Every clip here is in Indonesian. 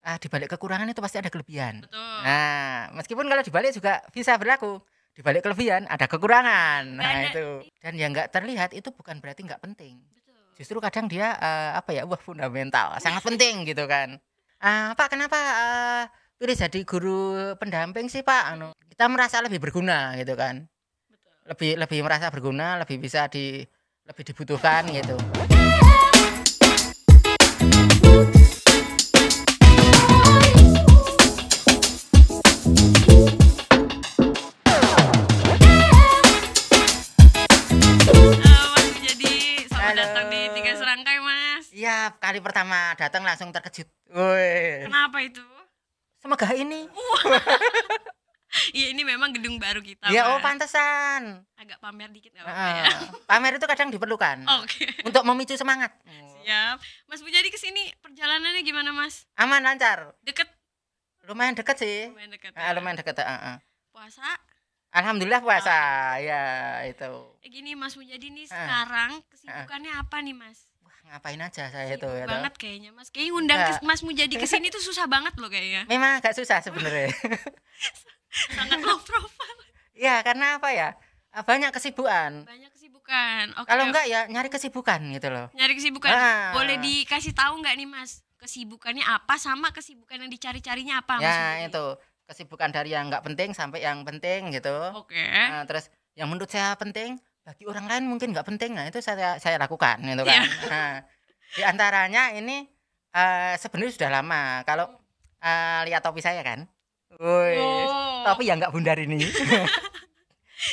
di balik kekurangan itu pasti ada kelebihan. Betul. Nah, meskipun kalau dibalik juga bisa berlaku. Di balik kelebihan ada kekurangan. Nah, ada. itu. Dan yang nggak terlihat itu bukan berarti nggak penting. Betul. Justru kadang dia fundamental, sangat penting gitu kan. Pak, kenapa pilih jadi guru pendamping sih, Pak? Kita merasa lebih berguna gitu kan. Betul. Lebih merasa berguna, lebih bisa lebih dibutuhkan gitu. Iya, kali pertama datang langsung terkejut. Woi. Kenapa itu? Semegah ini. Iya, ini memang gedung baru kita. Ya, pantesan. Agak pamer dikit nggak apa-apa ya. Pamer itu kadang diperlukan. Oke. Untuk memicu semangat. Siap. Mas Mujadi kesini perjalanannya gimana, Mas? Aman, lancar. Deket? Lumayan deket sih. Lumayan deket. Lumayan deket. Puasa? Alhamdulillah puasa. Ya, itu. Gini Mas Mujadi nih sekarang kesibukannya apa nih, Mas? Ngapain aja saya itu ya. Banget kayaknya Mas. Kayaknya undang Mas Mujadi kesini tuh susah banget loh kayaknya. Memang agak susah sebenarnya. Sangat low profile. Ya, karena apa ya? Banyak kesibukan. Okay. Kalau enggak ya nyari kesibukan gitu loh. Nyari kesibukan. Boleh dikasih tahu enggak nih, Mas? Kesibukannya apa sama kesibukan yang dicari-carinya apa, Mas? Ya, itu. Kesibukan dari yang enggak penting sampai yang penting gitu. Oke. Terus yang menurut saya penting bagi orang lain mungkin nggak penting, nah itu saya lakukan gitu kan. Di antaranya ini sebenarnya sudah lama. Kalau lihat topi saya kan, topi yang nggak bundar ini.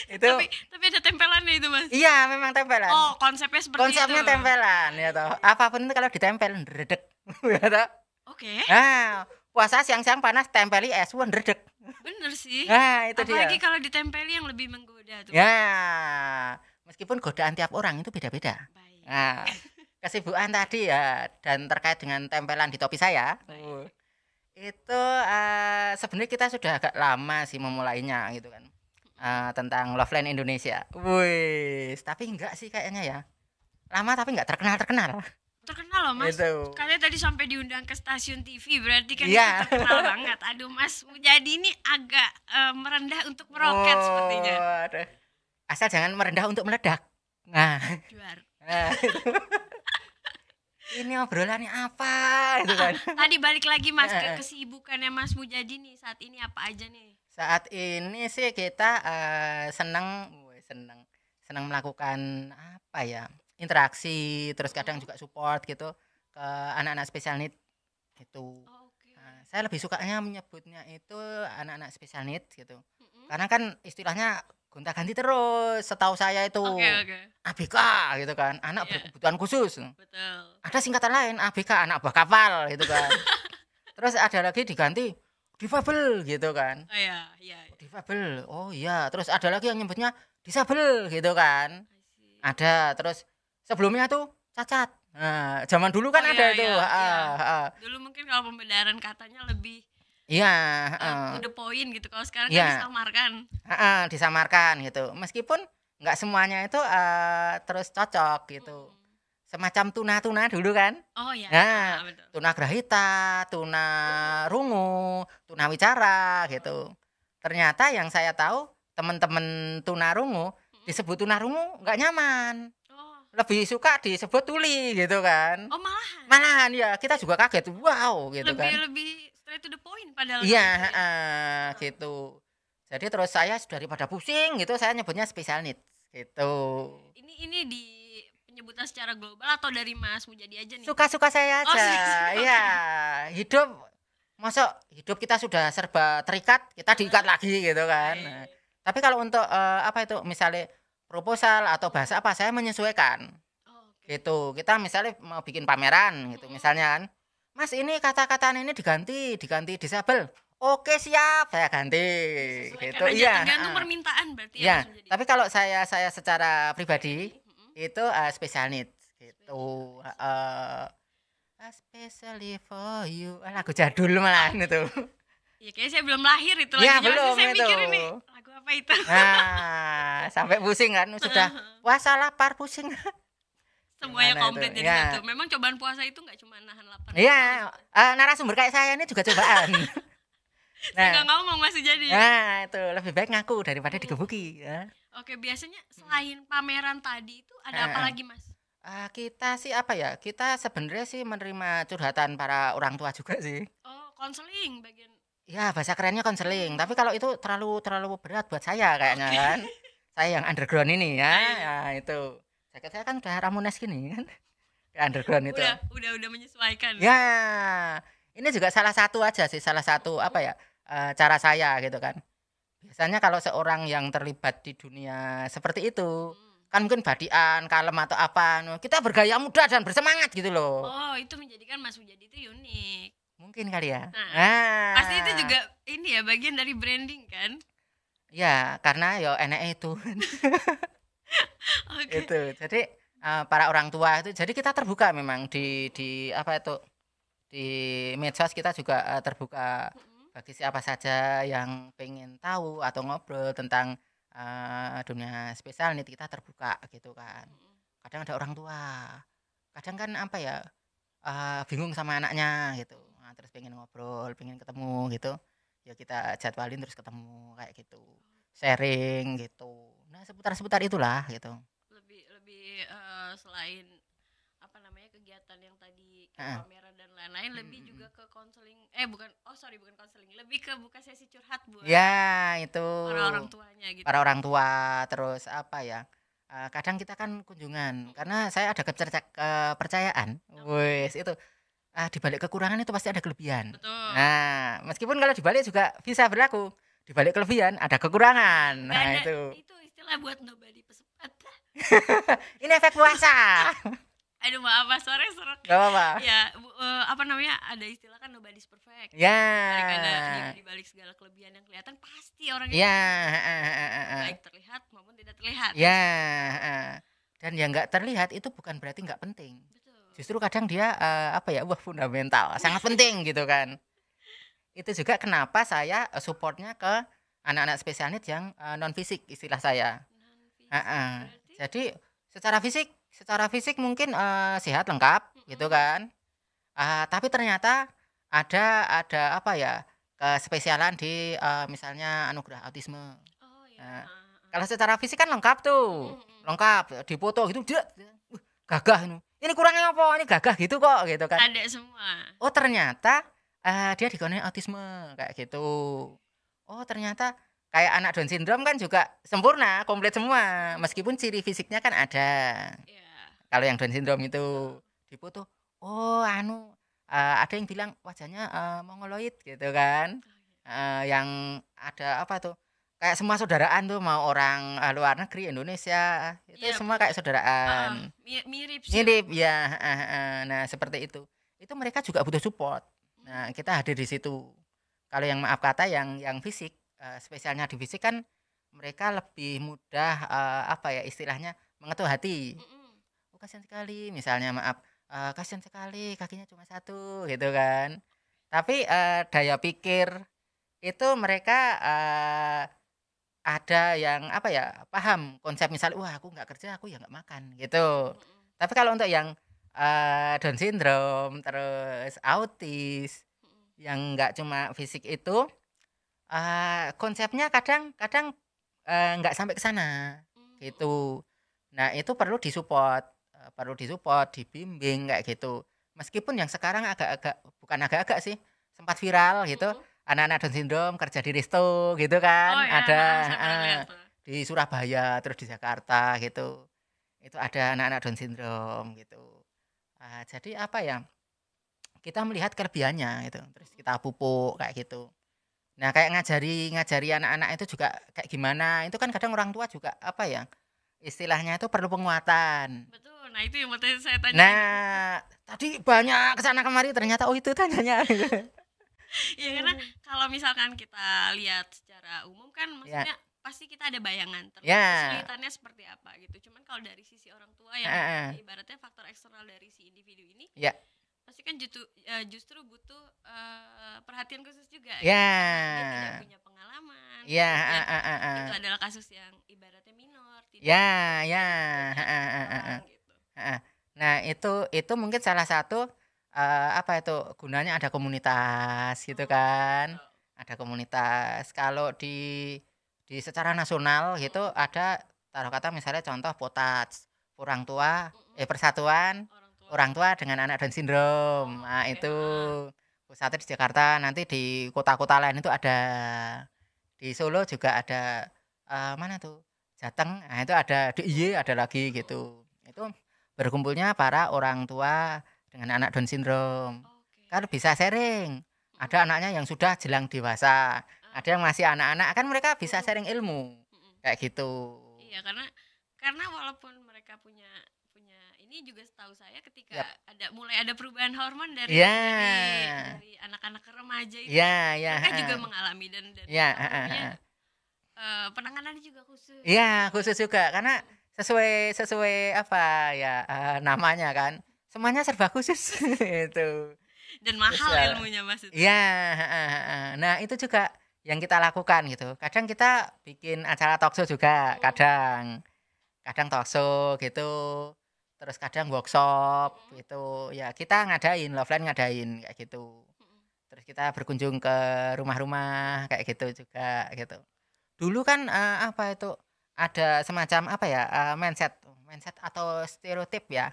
Itu. Tapi ada tempelannya itu, Mas. Iya, memang tempelan. Oh, konsepnya seperti itu. Konsepnya tempelan ya toh. Apapun itu kalau ditempel ndredeg. Ya toh. Oke. Puasa siang-siang panas tempeli es ndredeg. Bener sih. Nah, itu dia. Apalagi kalau ditempeli yang lebih menggoda tuh. Ya, meskipun godaan tiap orang itu beda-beda. Baik. Nah, kesibukan tadi ya dan terkait dengan tempelan di topi saya. Itu sebenarnya kita sudah agak lama sih memulainya gitu kan. Tentang Loveline Indonesia. Wih, tapi enggak sih kayaknya ya. Lama tapi enggak terkenal. Terkenal loh, Mas. Itu. Kalian tadi sampai diundang ke stasiun TV, berarti kan itu terkenal banget. Aduh, Mas Mujadi ini agak merendah untuk meroket sepertinya. Aduh. Asal jangan merendah untuk meledak. Nah, ini obrolannya apa itu kan. Tadi balik lagi Mas ke kesibukannya Mas Mujadi nih. Saat ini apa aja nih? Saat ini sih kita senang melakukan apa ya? Interaksi, terus kadang juga support gitu ke anak-anak special need gitu. Saya lebih sukanya menyebutnya itu anak-anak special need gitu. Karena kan istilahnya gonta-ganti terus. Setahu saya itu ABK gitu kan, anak berkebutuhan khusus. Betul. Ada singkatan lain ABK, anak buah kapal gitu kan. Terus ada lagi diganti difabel gitu kan. Oh iya. Difabel. Oh iya, terus ada lagi yang nyebutnya disabel gitu kan. Ada, terus sebelumnya tuh cacat. Nah, zaman dulu kan ada itu. Dulu mungkin kalau pembenaran katanya lebih to the point gitu. Kalau sekarang kan disamarkan. Disamarkan gitu. Meskipun nggak semuanya itu terus cocok gitu. Semacam tuna dulu kan. Oh iya. Nah, betul. Tuna grahita, tuna rungu, tuna wicara gitu. Ternyata yang saya tahu teman-teman tuna rungu disebut tuna rungu nggak nyaman. Lebih suka disebut tuli gitu kan. Oh, malahan ya, kita juga kaget, wow gitu kan. Lebih straight to the point padahal. Iya, gitu. Jadi terus saya daripada pusing gitu, saya nyebutnya special needs gitu. Ini di penyebutan secara global atau dari Mas Mujadi aja nih? Suka-suka saya aja. Iya, hidup kita sudah serba terikat, kita diikat lagi gitu kan. Tapi kalau untuk misalnya proposal atau bahasa apa, saya menyesuaikan. Gitu. Kita misalnya mau bikin pameran gitu misalnya kan. Mas, ini kata-katanya ini diganti disabel. Oke, siap, saya ganti. Gitu. Iya. Tergantung permintaan berarti ya. Tapi kalau saya secara pribadi itu special needs gitu. Especially for you. Lagu jadul malah itu. Ya kayaknya saya belum lahir itu ya, lagunya. Belum saya itu. Mikir ini lagu apa itu. Nah, sampai pusing kan. Sudah puasa lapar pusing. Semuanya komplit jadi satu. Memang cobaan puasa itu nggak cuma nahan lapar Iya, narasumber kayak saya ini juga cobaan. Nggak ngomong Mas Sujadi. Nah, itu lebih baik ngaku daripada digebuki ya. Oke, biasanya selain pameran tadi itu ada apa lagi Mas? Kita sih apa ya? Kita sebenarnya sih menerima curhatan para orang tua juga sih. Oh, konseling bagian. Ya, bahasa kerennya konseling. Tapi kalau itu terlalu berat buat saya kayaknya kan. Saya yang underground ini ya. Ya itu. Saya kan udah Ramones gini kan. Underground itu. Udah menyesuaikan. Ya. Ini juga salah satu aja sih, salah satu apa ya? Cara saya gitu kan. Biasanya kalau seorang yang terlibat di dunia seperti itu, kan mungkin badian, kalem atau apa, kita bergaya muda dan bersemangat gitu loh. Oh, itu menjadikan Mas Sujadi itu unik. Mungkin kali ya. Pasti itu juga ini ya bagian dari branding kan? Ya, karena ya enaknya itu. Itu. Jadi para orang tua itu, jadi kita terbuka memang di apa itu, di medsos kita juga terbuka bagi siapa saja yang pengen tahu atau ngobrol tentang dunia spesial needs, kita terbuka gitu kan. Kadang ada orang tua, kadang kan apa ya, bingung sama anaknya gitu, terus pengen ngobrol, pengen ketemu gitu, ya kita jadwalin terus ketemu kayak gitu, sharing gitu. Nah seputar itulah gitu. Lebih selain apa namanya kegiatan yang tadi pameran dan lain-lain, lebih juga ke konseling, bukan konseling, lebih ke buka sesi curhat buat ya itu para orang tuanya gitu. Para orang tua, terus apa ya, kadang kita kan kunjungan, karena saya ada kepercayaan, wes itu di balik kekurangan itu pasti ada kelebihan. Betul. Nah meskipun kalau dibalik juga bisa berlaku, di balik kelebihan ada kekurangan. Nah itu istilah buat nobody pesepet. Ini efek puasa. Aduh maaf Mas, sore serak. Gak apa-apa. Ya, apa namanya, ada istilah kan nobody's perfect. Ya. Di balik segala kelebihan yang kelihatan pasti orang itu baik terlihat maupun tidak terlihat. Ya. Dan yang nggak terlihat itu bukan berarti nggak penting. Betul. Justru kadang dia fundamental, sangat penting gitu kan. Itu juga kenapa saya supportnya ke anak-anak spesial needs yang non fisik, istilah saya. Jadi secara fisik mungkin sehat lengkap gitu kan. Tapi ternyata ada apa ya, kespesialan di misalnya anugerah autisme. Oh iya. Kalau secara fisik kan lengkap tuh. Lengkap, dipoto gitu gagah ini. Ini kurangnya apa? Ini gagah gitu kok gitu kan. Ada semua. Oh, ternyata dia dikoneng autisme kayak gitu. Oh, ternyata kayak anak Down syndrome kan juga sempurna, komplit semua. Meskipun ciri fisiknya kan ada. Yeah. Kalau yang Down syndrome itu dipoto, ada yang bilang wajahnya mongoloid gitu kan. Yang ada apa tuh? Kayak semua saudaraan tuh, mau orang luar negeri, Indonesia, itu semua kayak saudaraan. Mirip ya. Nah, seperti itu. Itu mereka juga butuh support. Nah, kita hadir di situ. Kalau yang maaf kata yang fisik, spesialnya di fisik kan mereka lebih mudah istilahnya mengetuk hati. Kasihan sekali, misalnya kasihan sekali kakinya cuma satu gitu kan. Tapi daya pikir itu mereka ada yang paham konsep, misalnya aku nggak kerja, aku ya nggak makan gitu. Tapi kalau untuk yang Down syndrome terus autis yang nggak cuma fisik itu, konsepnya kadang nggak sampai ke sana gitu. Nah itu perlu disupport, dibimbing kayak gitu. Meskipun yang sekarang bukan agak-agak sih, sempat viral gitu, anak-anak Down syndrome kerja di resto gitu kan. Ada di Surabaya terus di Jakarta gitu, itu ada anak-anak Down syndrome gitu. Jadi kita melihat kelebihannya gitu, terus kita pupuk kayak gitu. Nah kayak ngajari anak-anak itu juga kayak gimana, itu kan kadang orang tua juga istilahnya itu perlu penguatan. Betul, nah itu yang mau saya tanya. Nah tadi banyak kesana kemari, ternyata itu tanyanya. Ya karena kalau misalkan kita lihat secara umum kan maksudnya pasti kita ada bayangan kesulitannya seperti apa gitu. Cuman kalau dari sisi orang tua yang ibaratnya faktor eksternal dari si individu ini, pasti kan justru butuh perhatian khusus juga. Dia tidak punya pengalaman. Itu adalah kasus yang ibaratnya minor. Gitu. Nah itu mungkin salah satu apa itu gunanya ada komunitas gitu kan. Ada komunitas. Kalau di secara nasional gitu ada taruh kata misalnya contoh POTAJ, Persatuan Orang Tua dengan Anak Down Syndrome. Nah, itu pusatnya di Jakarta, nanti di kota-kota lain itu ada. Di Solo juga ada mana tuh? Jateng. Nah, itu ada DIY ada lagi gitu. Itu berkumpulnya para orang tua dengan anak Down Syndrome. Kan bisa sharing. Ada anaknya yang sudah jelang dewasa, ada yang masih anak-anak, kan mereka bisa sharing ilmu. Kayak gitu. Iya, karena walaupun mereka punya ini juga setahu saya ketika mulai ada perubahan hormon dari anak-anak ke remaja itu mereka juga mengalami dan penanganannya juga khusus. Iya, khusus juga karena sesuai apa ya namanya kan. Semuanya serba khusus itu. Dan mahal ilmunya Mas itu. Iya, nah itu juga yang kita lakukan gitu. Kadang kita bikin acara talkshow juga, kadang talkshow gitu. Terus kadang workshop gitu. Ya kita ngadain, Loveline ngadain kayak gitu. Terus kita berkunjung ke rumah-rumah kayak gitu juga gitu. Dulu kan apa itu ada semacam apa ya mindset atau stereotip ya.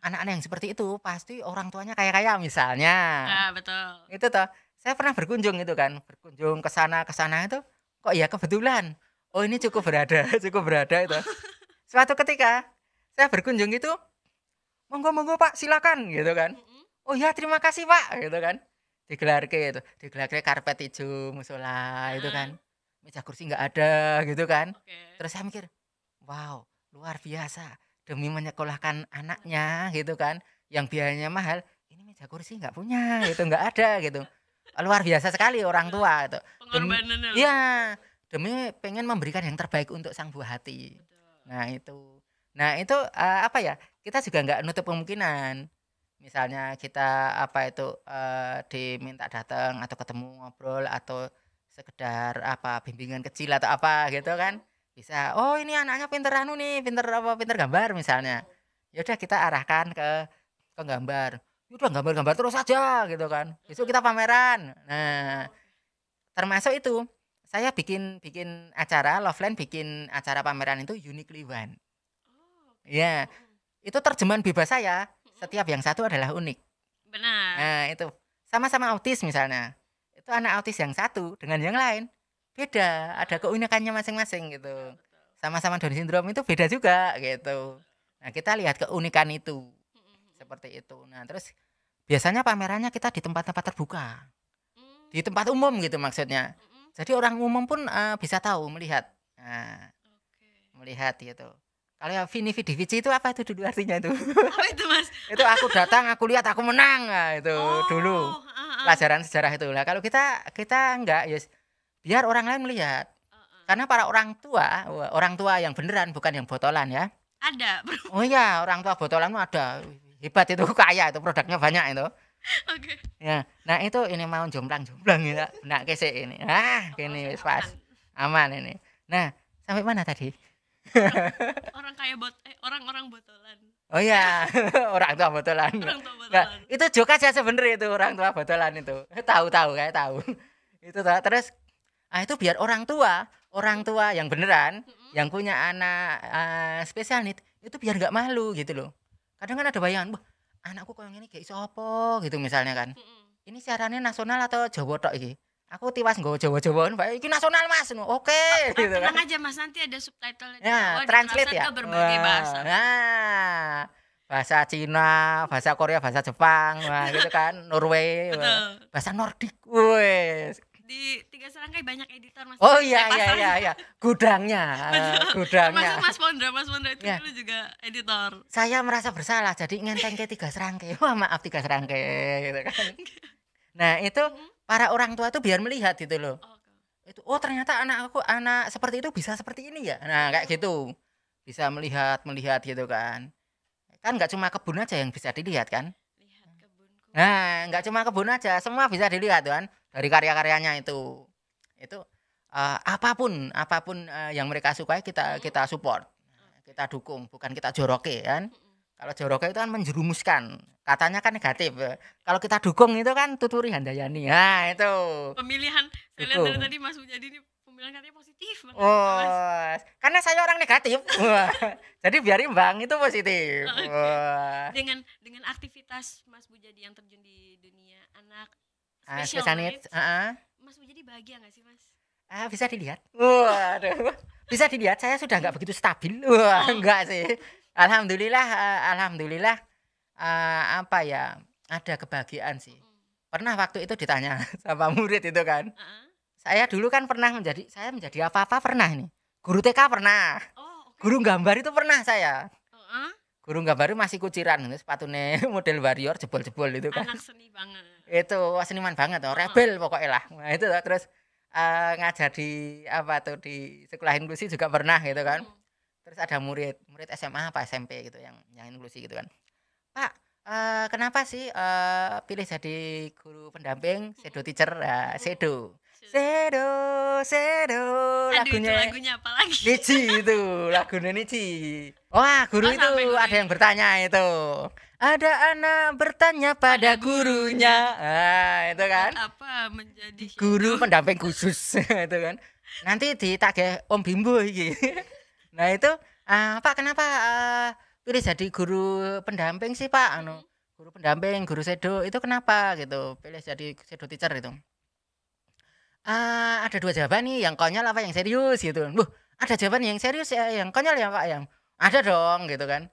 Anak-anak yang seperti itu pasti orang tuanya kaya-kaya misalnya. Betul. Itu toh. Saya pernah berkunjung itu kan, berkunjung ke sana itu kok ya kebetulan. Oh, ini cukup berada itu. Suatu ketika saya berkunjung itu monggo Pak silakan gitu kan. Oh ya terima kasih Pak gitu kan. Digelarke karpet hijau musola itu kan. Meja kursi nggak ada gitu kan. Terus saya mikir, wow luar biasa demi menyekolahkan anaknya gitu kan. Yang biayanya mahal, ini meja kursi nggak punya gitu, nggak ada gitu. Luar biasa sekali orang tua itu. Demi pengen memberikan yang terbaik untuk sang buah hati. Nah itu apa ya? Kita juga nggak nutup kemungkinan. Misalnya kita apa itu diminta datang atau ketemu ngobrol atau sekedar apa bimbingan kecil atau apa gitu kan. Bisa. Oh, ini anaknya pinter pinter gambar misalnya. Ya udah kita arahkan ke gambar. Udah gambar-gambar terus aja gitu kan. Besok kita pameran. Nah, termasuk itu saya bikin acara Loveline bikin acara pameran itu Uniquely One. Ya, itu terjemahan bebas saya. Setiap yang satu adalah unik. Benar. Nah, itu sama-sama autis misalnya. Itu anak autis yang satu dengan yang lain beda, ada keunikannya masing-masing gitu. Sama-sama Down syndrome itu beda juga gitu. Nah, kita lihat keunikan itu. Seperti itu. Nah, terus biasanya pamerannya kita di tempat-tempat terbuka. Di tempat umum gitu maksudnya. Jadi orang umum pun bisa tahu, melihat. Nah, melihat gitu. Kalau Vini Vidi Vici itu apa itu dulu artinya itu? Apa itu Mas? Itu aku datang, aku lihat, aku menang. Nah, itu dulu. Pelajaran sejarah itu. Nah, kalau kita enggak, ya biar orang lain melihat. Karena para orang tua yang beneran bukan yang botolan ya. Ada, Bro. Oh iya, orang tua botolan ada. Hebat itu, kaya itu, produknya banyak itu. Oke. Ya, nah itu ini mau jomplang ya. Nah, kese ini. Gini pas. Aman ini. Nah, sampai mana tadi? Orang-orang botolan. Oh iya, orang tua botolan. Nah, itu joke aja sebenarnya itu orang tua botolan itu. Tahu kayak tahu. Itu terus itu biar orang tua yang beneran yang punya anak spesial need itu biar nggak malu gitu loh. Kadang kan ada bayangan, wah anakku kok yang ini kayak iso apa gitu misalnya kan. Ini siarannya nasional atau Jawa tok iki? Aku tiwas nggo Jawa-Jawaan, Pak. Iki nasional Mas. Oke gitu kan. Tenang aja Mas, nanti ada subtitle ya, translate ya. Ke berbagai bahasa. Nah, bahasa Cina, bahasa Korea, bahasa Jepang, gitu kan, Norway, bahasa Nordik. Wes. Di 3 Serangkai banyak editor Mas. Oh iya. Gudangnya. Mas Pondra itu dulu juga editor. Saya merasa bersalah jadi ngenteng ke 3 Serangkai. Wah, maaf 3 Serangkai gitu kan. Nah, itu para orang tua itu biar melihat gitu loh. Itu ternyata anak seperti itu bisa seperti ini ya. Nah, kayak gitu. Bisa melihat gitu kan. Kan enggak cuma kebun aja yang bisa dilihat kan? Lihat kebun. Nah, enggak cuma kebun aja, semua bisa dilihat kan dari karya-karyanya itu. Itu apapun yang mereka sukai kita support. Kita dukung, bukan kita joroke kan. Kalau Joroka itu kan menjerumuskan. Katanya kan negatif. Kalau kita dukung itu kan Tuturi Handayani. Nah, itu. Pemilihan saya lihat dari tadi Mas Bujadi ini pemilihan katanya positif banget. Oh, karena saya orang negatif. Jadi biar imbang itu positif. Okay. Dengan aktivitas Mas Bujadi yang terjun di dunia anak special needs, Mas Bujadi bahagia nggak sih, Mas? Bisa dilihat. Waduh. Bisa dilihat saya sudah nggak begitu stabil. Enggak sih. Alhamdulillah apa ya, ada kebahagiaan sih. Pernah waktu itu ditanya sama murid itu kan. Saya dulu kan pernah menjadi apa-apa pernah ini. Guru TK pernah. Okay. Guru gambar itu pernah saya. Guru gambar itu masih kuciran, sepatunya model warrior jebol-jebol itu kan. Anak seni banget. Itu seniman banget, rebel pokoknya lah. Nah, itu terus ngajar di sekolah inklusi juga pernah gitu kan. Terus ada murid SMA apa SMP gitu yang inklusi gitu kan. Pak, kenapa sih pilih jadi guru pendamping shadow teacher? Shadow lagunya apa lagi? Nichi itu lagunya Nichi. Wah, guru itu ada yang bertanya itu. Ada anak bertanya pada gurunya. Itu kan. Apa menjadi guru pendamping khusus itu kan. Nanti ditagih Om Bimbo iki. Nah itu Pak kenapa pilih jadi guru pendamping sih Pak? Guru pendamping, guru shadow itu kenapa gitu? Pilih jadi shadow teacher itu. Ada dua jawaban nih, yang konyol apa yang serius gitu. Ada jawaban yang serius ya, yang konyol ya Pak yang. Ada dong gitu kan.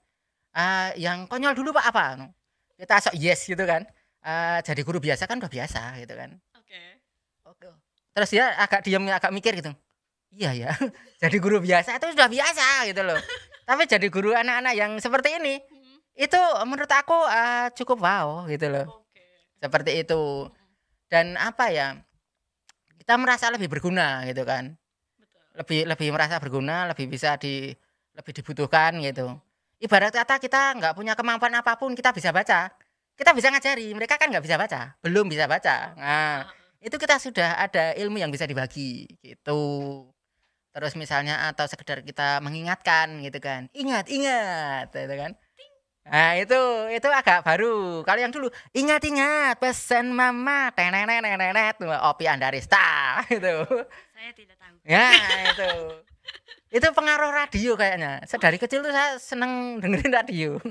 Yang konyol dulu Pak apa? Kita sok yes gitu kan. Jadi guru biasa kan udah biasa gitu kan. Oke. Terus dia agak diam, agak mikir gitu. Iya ya, jadi guru biasa itu sudah biasa gitu loh. Tapi jadi guru anak-anak yang seperti ini, itu menurut aku cukup wow gitu loh. Seperti itu. Dan apa ya, kita merasa lebih berguna gitu kan. Lebih merasa berguna, lebih dibutuhkan gitu. Ibarat kata kita nggak punya kemampuan apapun, kita bisa baca. Kita bisa ngajari, mereka kan nggak bisa baca, belum bisa baca. Nah, itu kita sudah ada ilmu yang bisa dibagi gitu. Terus misalnya atau sekedar kita mengingatkan gitu kan. Ingat gitu kan. Nah, itu agak baru. Kalau yang dulu ingat pesan mama tenenet Opi Andarista gitu. Saya tidak tahu. Ya, itu. Itu pengaruh radio kayaknya. Dari kecil tuh saya seneng dengerin radio.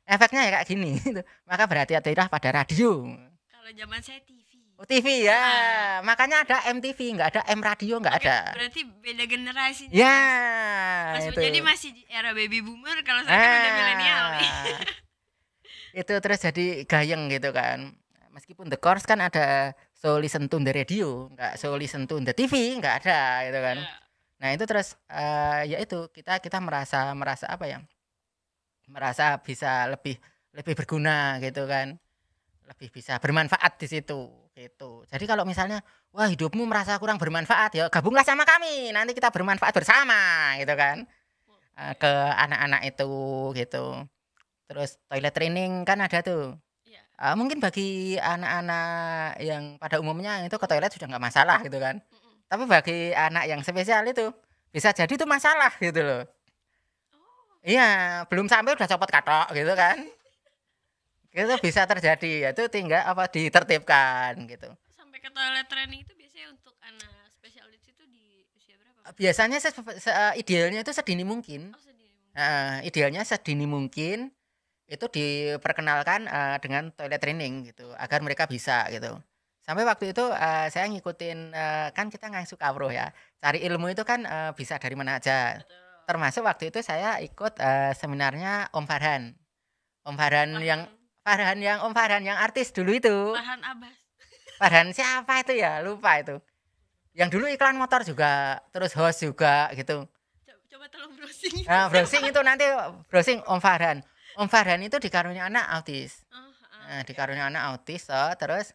Efeknya ya kayak gini. Maka berhati-hatilah pada radio. Kalau zaman saya TV. TV ya, makanya ada MTV, nggak ada M radio, nggak ada. Berarti beda generasi. Ya, Mas jadi masih era baby boomer, kalau saya kan udah milenial nih. Itu terus jadi gayeng gitu kan. Meskipun The Course kan ada So Listen to the Radio, nggak So Listen to the TV, nggak ada gitu kan. Nah itu terus ya itu kita merasa apa ya? Merasa bisa lebih berguna gitu kan. Lebih bisa bermanfaat di situ gitu. Jadi kalau misalnya wah hidupmu merasa kurang bermanfaat ya gabunglah sama kami, nanti kita bermanfaat bersama gitu kan. Ke anak-anak itu gitu. Terus toilet training kan ada tuh. Mungkin bagi anak-anak yang pada umumnya itu ke toilet sudah nggak masalah gitu kan. Tapi bagi anak yang spesial itu bisa jadi itu masalah gitu loh. Iya, belum sampai udah copot katok gitu kan. Itu bisa terjadi, itu tinggal ditertibkan gitu. Sampai ke toilet training itu biasanya untuk anak spesial needs itu di usia berapa? Biasanya idealnya itu sedini mungkin. Idealnya sedini mungkin itu diperkenalkan dengan toilet training gitu, agar mereka bisa gitu. Sampai waktu itu saya ngikutin kan kita nggak suka bro ya, cari ilmu itu kan bisa dari mana aja. Betul. Termasuk waktu itu saya ikut seminarnya Om Farhan yang artis dulu itu. Farhan Abbas. Farhan siapa itu ya? Lupa itu. Yang dulu iklan motor juga, terus host juga gitu. Coba tolong browsing. Nah, browsing Om Farhan. Om Farhan itu dikaruniai anak autis. Dikaruniai anak autis, terus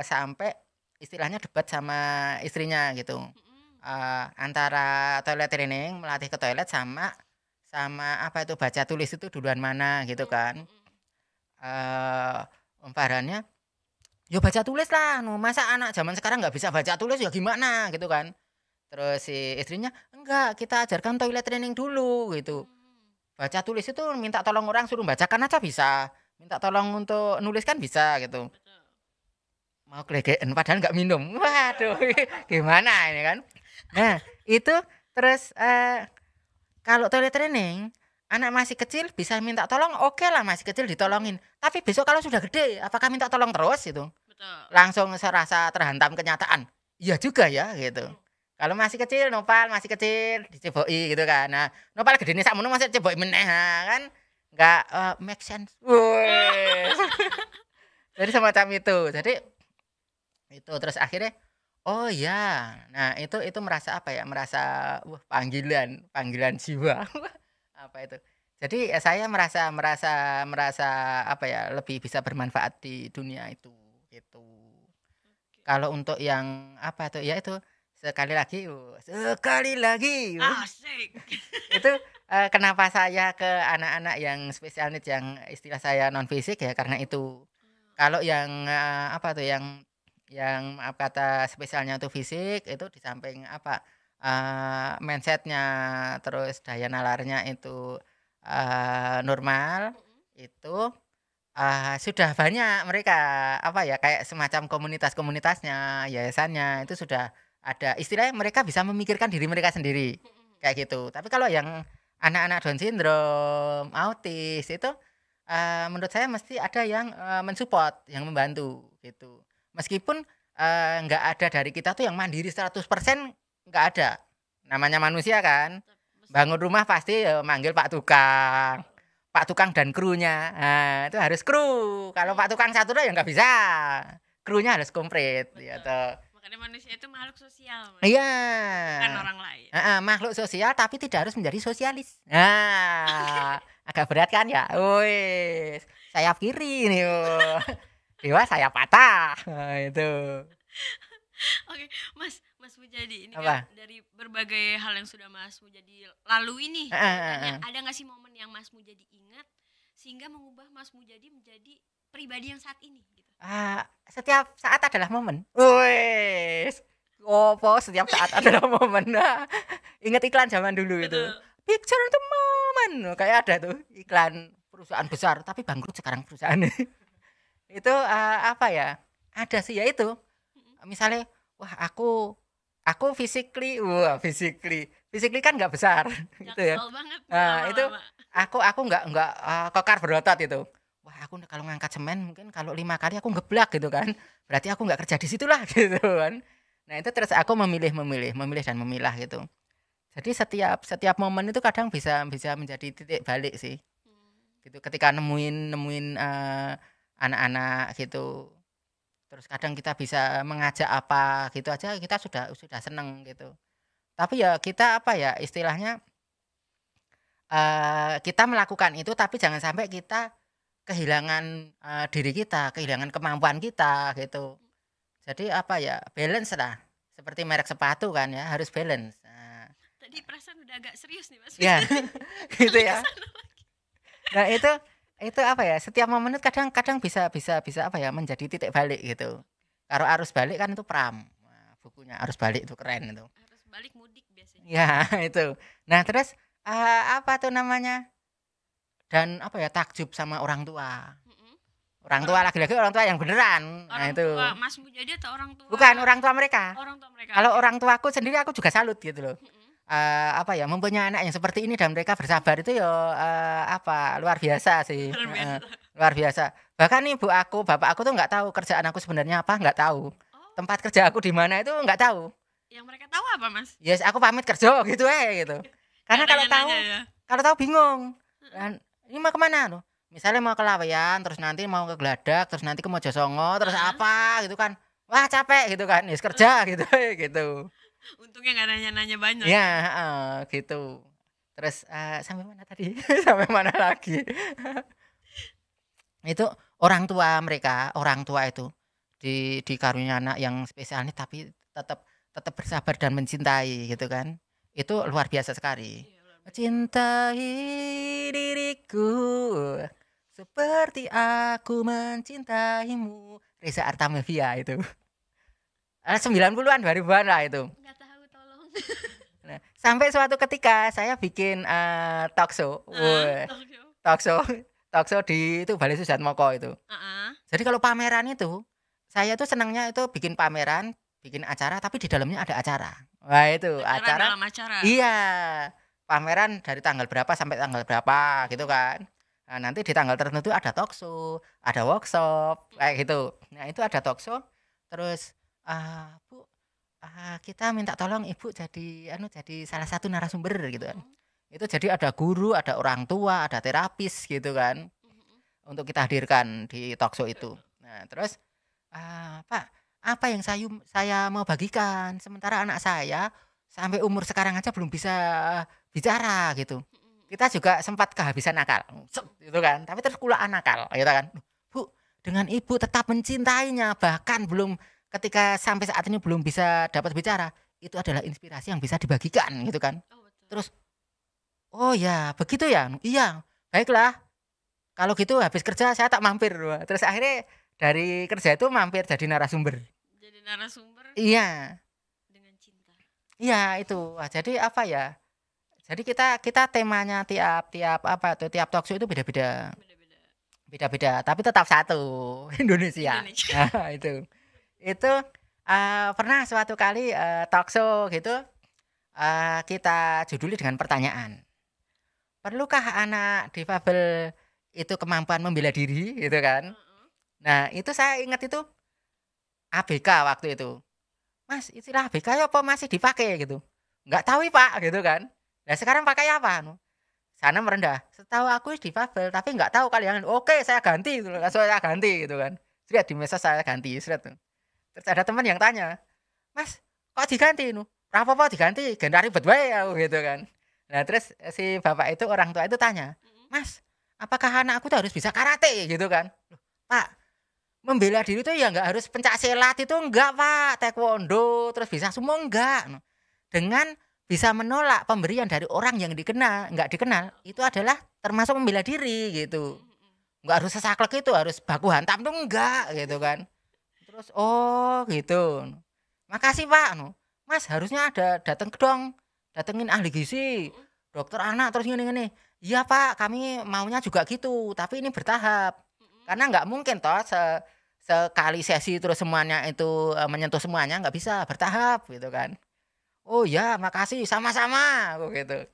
sampai istilahnya debat sama istrinya gitu. Antara toilet training, melatih ke toilet sama apa itu baca tulis itu duluan mana gitu kan. Om Farhannya ya baca tulis lah, masa anak zaman sekarang nggak bisa baca tulis ya gimana gitu kan. Terus si istrinya enggak, kita ajarkan toilet training dulu gitu. baca tulis itu minta tolong orang suruh bacakan aja bisa, minta tolong untuk nulis kan bisa gitu. Betul. Mau gelegean padahal nggak minum. Waduh, gimana ini kan? Nah, itu terus kalau toilet training, anak masih kecil bisa minta tolong, oke lah masih kecil ditolongin. Tapi besok kalau sudah gede, apakah minta tolong terus itu? Betul. Langsung serasa terhantam kenyataan. Iya juga ya gitu. Kalau masih kecil, Nopal masih kecil diceboi gitu kan. Nah, Nopal gedene sakmono masih ceboi meneh kan. Enggak make sense. Jadi semacam itu. Jadi itu terus akhirnya oh ya. Nah, itu merasa apa ya? Merasa panggilan jiwa. Apa itu? Jadi saya merasa apa ya? Lebih bisa bermanfaat di dunia itu gitu. Kalau untuk yang apa tuh? Ya itu sekali lagi. Asik. Itu kenapa saya ke anak-anak yang special needs yang istilah saya non fisik ya karena itu. Kalau yang apa tuh yang maaf kata spesialnya itu fisik itu di samping apa mindsetnya terus daya nalarnya itu normal itu sudah banyak mereka apa ya kayak semacam komunitasnya yayasannya itu sudah ada istilahnya mereka bisa memikirkan diri mereka sendiri kayak gitu. Tapi kalau yang anak-anak Down syndrome, autis itu menurut saya mesti ada yang mensupport, yang membantu gitu. Meskipun nggak ada dari kita tuh yang mandiri 100% nggak ada. Namanya manusia kan. Bangun rumah pasti manggil Pak Tukang dan krunya. Nah, itu harus kru. Kalau Pak Tukang satu ya nggak bisa. Krunya harus komplit gitu. Makanya manusia itu makhluk sosial. Iya. Bukan orang lain. Makhluk sosial tapi tidak harus menjadi sosialis. Nah, agak berat kan ya? Wih, sayap kiri nih. Dewa sayap patah. Nah, itu. Oke, Mas Mujadi ini kan dari berbagai hal yang sudah Mas Mujadi lalui ini, ada nggak sih momen yang Mas Mujadi ingat sehingga mengubah Mas Mujadi menjadi pribadi yang saat ini? Gitu. Setiap saat adalah momen. Wes, setiap saat adalah momen. Ingat iklan zaman dulu. Betul. Itu. Picture the moment. Kayak ada tuh iklan perusahaan besar tapi bangkrut sekarang perusahaan. Itu apa ya? Ada sih ya itu. Misalnya, wah aku physically kan nggak besar gitu ya. Banget, itu aku nggak kekar berotot itu. Wah aku kalau ngangkat semen mungkin kalau 5 kali aku ngeblak gitu kan. Berarti aku nggak kerja di situ lah gitu kan. Nah itu terus aku memilih dan memilah gitu. Jadi setiap momen itu kadang bisa menjadi titik balik sih. Gitu ketika nemuin anak-anak gitu. Terus kadang kita bisa mengajak apa gitu aja kita sudah seneng gitu. Tapi ya kita apa ya istilahnya kita melakukan itu tapi jangan sampai kita kehilangan diri kita, kehilangan kemampuan kita gitu. Jadi apa ya balance lah. Seperti merek sepatu kan ya harus balance. Tadi perasaan udah agak serius nih Mas. Ya, gitu ya. Nah itu apa ya setiap momen itu kadang bisa apa ya menjadi titik balik gitu. Kalau arus balik kan itu pram. Nah, bukunya arus balik itu keren itu. Arus balik mudik biasanya. Ya itu. Nah terus apa tuh namanya? Dan apa ya takjub sama orang tua. Orang tua lagi-lagi orang tua yang beneran. Orang itu. Tua Mas Mujadi atau orang tua? Bukan orang tua mereka. Orang tua mereka. Kalau orang tuaku sendiri aku juga salut gitu loh. Apa ya mempunyai anak yang seperti ini dan mereka bersabar itu ya apa luar biasa sih. Luar biasa. Bahkan ibu aku, bapak aku tuh nggak tahu kerjaan aku sebenarnya apa, nggak tahu. Tempat kerja aku di mana itu nggak tahu. Yang mereka tahu apa Mas? Yes, aku pamit kerja gitu gitu. Karena kalau tahu bingung. Dan ini mau kemana loh? Misalnya mau ke Laweyan, terus nanti mau ke Gladak, terus nanti ke Mojosongo, terus apa gitu kan? Wah capek gitu kan, yes, kerja gitu gitu. Untungnya nggak nanya-nanya banyak. Ya, gitu. Terus sampai mana tadi? Sampai mana lagi? Itu orang tua itu dikaruniai anak yang spesial nih, tapi tetap bersabar dan mencintai gitu kan? Itu luar biasa sekali. Mencintai diriku seperti aku mencintaimu. Reza Artamevia itu. 90-an 2000-an lah itu. Enggak tahu tolong. Nah, Sampai suatu ketika saya bikin talk show. Talk show di itu Balai Susatmoko itu. Jadi kalau pameran itu, saya tuh senangnya itu bikin pameran, bikin acara tapi di dalamnya ada acara. Wah, itu acara. Dalam acara. Iya. Pameran dari tanggal berapa sampai tanggal berapa gitu kan. Nah, nanti di tanggal tertentu ada talk show, ada workshop kayak gitu. Nah, itu ada talk show. Terus Bu, kita minta tolong Ibu jadi salah satu narasumber gitu kan. Itu jadi ada guru, ada orang tua, ada terapis gitu kan. Untuk kita hadirkan di talk show itu. Nah, terus Pak, apa yang saya mau bagikan sementara anak saya sampai umur sekarang aja belum bisa bicara gitu. Kita juga sempat kehabisan akal. Gitu kan. Tapi terus kulaan akal gitu kan. Bu, dengan Ibu tetap mencintainya bahkan belum ketika sampai saat ini belum bisa dapat bicara, itu adalah inspirasi yang bisa dibagikan gitu kan. Terus oh ya, begitu ya? Iya, baiklah. Kalau gitu habis kerja saya tak mampir. Terus akhirnya dari kerja itu mampir jadi narasumber. Jadi narasumber? Iya. Dengan cinta. Iya, itu. Jadi apa ya? Jadi kita temanya tiap talk show itu beda-beda. Beda-beda, tapi tetap satu, Indonesia. Nah, itu. Itu pernah suatu kali talk show gitu kita juduli dengan pertanyaan. Perlukah anak difabel itu kemampuan membela diri gitu kan? Nah, itu saya ingat itu ABK waktu itu. Mas, istilah ABK ya apa masih dipakai gitu? Enggak tahu Pak gitu kan. Nah, sekarang pakai apa? Sana merendah. Setahu aku difabel tapi enggak tahu kalian. Oke, saya ganti gitu. Langsung saya ganti gitu kan. Lihat di mesa saya ganti tuh. Terus ada teman yang tanya, Mas, kok diganti? Apa diganti? Gendari ribet wae gitu kan. Nah, terus si bapak itu, orang tua itu tanya, Mas, apakah anak aku tuh harus bisa karate gitu kan? Pak, membela diri itu ya enggak harus pencak silat itu enggak Pak, taekwondo, terus bisa sumo enggak. Dengan bisa menolak pemberian dari orang yang enggak dikenal, itu adalah termasuk membela diri gitu. Enggak harus sesaklek itu, harus baku hantam tuh enggak gitu kan. Terus oh gitu. Makasih Pak. Mas harusnya ada datengin ahli gizi, dokter anak terus gini. Iya Pak, kami maunya juga gitu, tapi ini bertahap. Karena nggak mungkin toh sekali sesi terus semuanya itu menyentuh semuanya, nggak bisa, bertahap gitu kan. Oh ya, makasih, sama-sama gitu.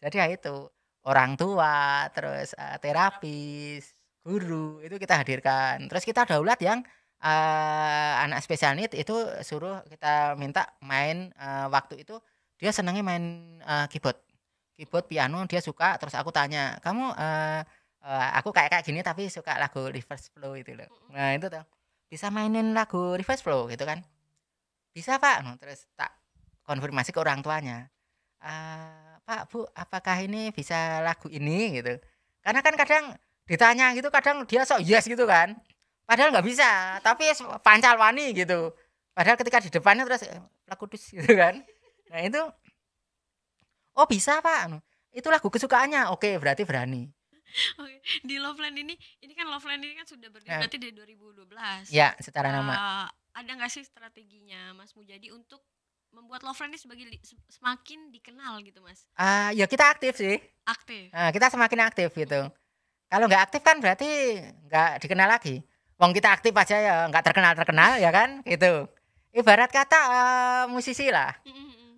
Jadi ya itu, orang tua, terus terapis, guru itu kita hadirkan. Terus kita daulat yang anak spesial need itu suruh kita minta main waktu itu dia senangnya main keyboard, piano dia suka. Terus aku tanya, kamu aku kayak gini tapi suka lagu Reverse Flow itu loh. Nah itu tuh bisa mainin lagu Reverse Flow gitu kan? Bisa Pak. Terus tak konfirmasi ke orang tuanya. Pak Bu, apakah ini bisa lagu ini gitu? Karena kan kadang ditanya gitu, kadang dia sok yes gitu kan. Padahal nggak bisa, tapi pancal wani gitu. Padahal ketika di depannya terus lagu dus gitu kan. Nah itu, oh bisa Pak, itu lagu kesukaannya. Oke, berarti berani. Oke. Di Loveland ini kan Loveland ini kan sudah berdiri berarti dari 2012. Ya, secara nama. Ada nggak sih strateginya Mas Mujadi untuk membuat Loveland ini semakin dikenal gitu Mas? Ya kita aktif sih. Aktif. Kita semakin aktif gitu. Kalau nggak aktif kan berarti nggak dikenal lagi. Wong kita aktif aja ya nggak terkenal ya kan gitu. Ibarat kata musisi lah.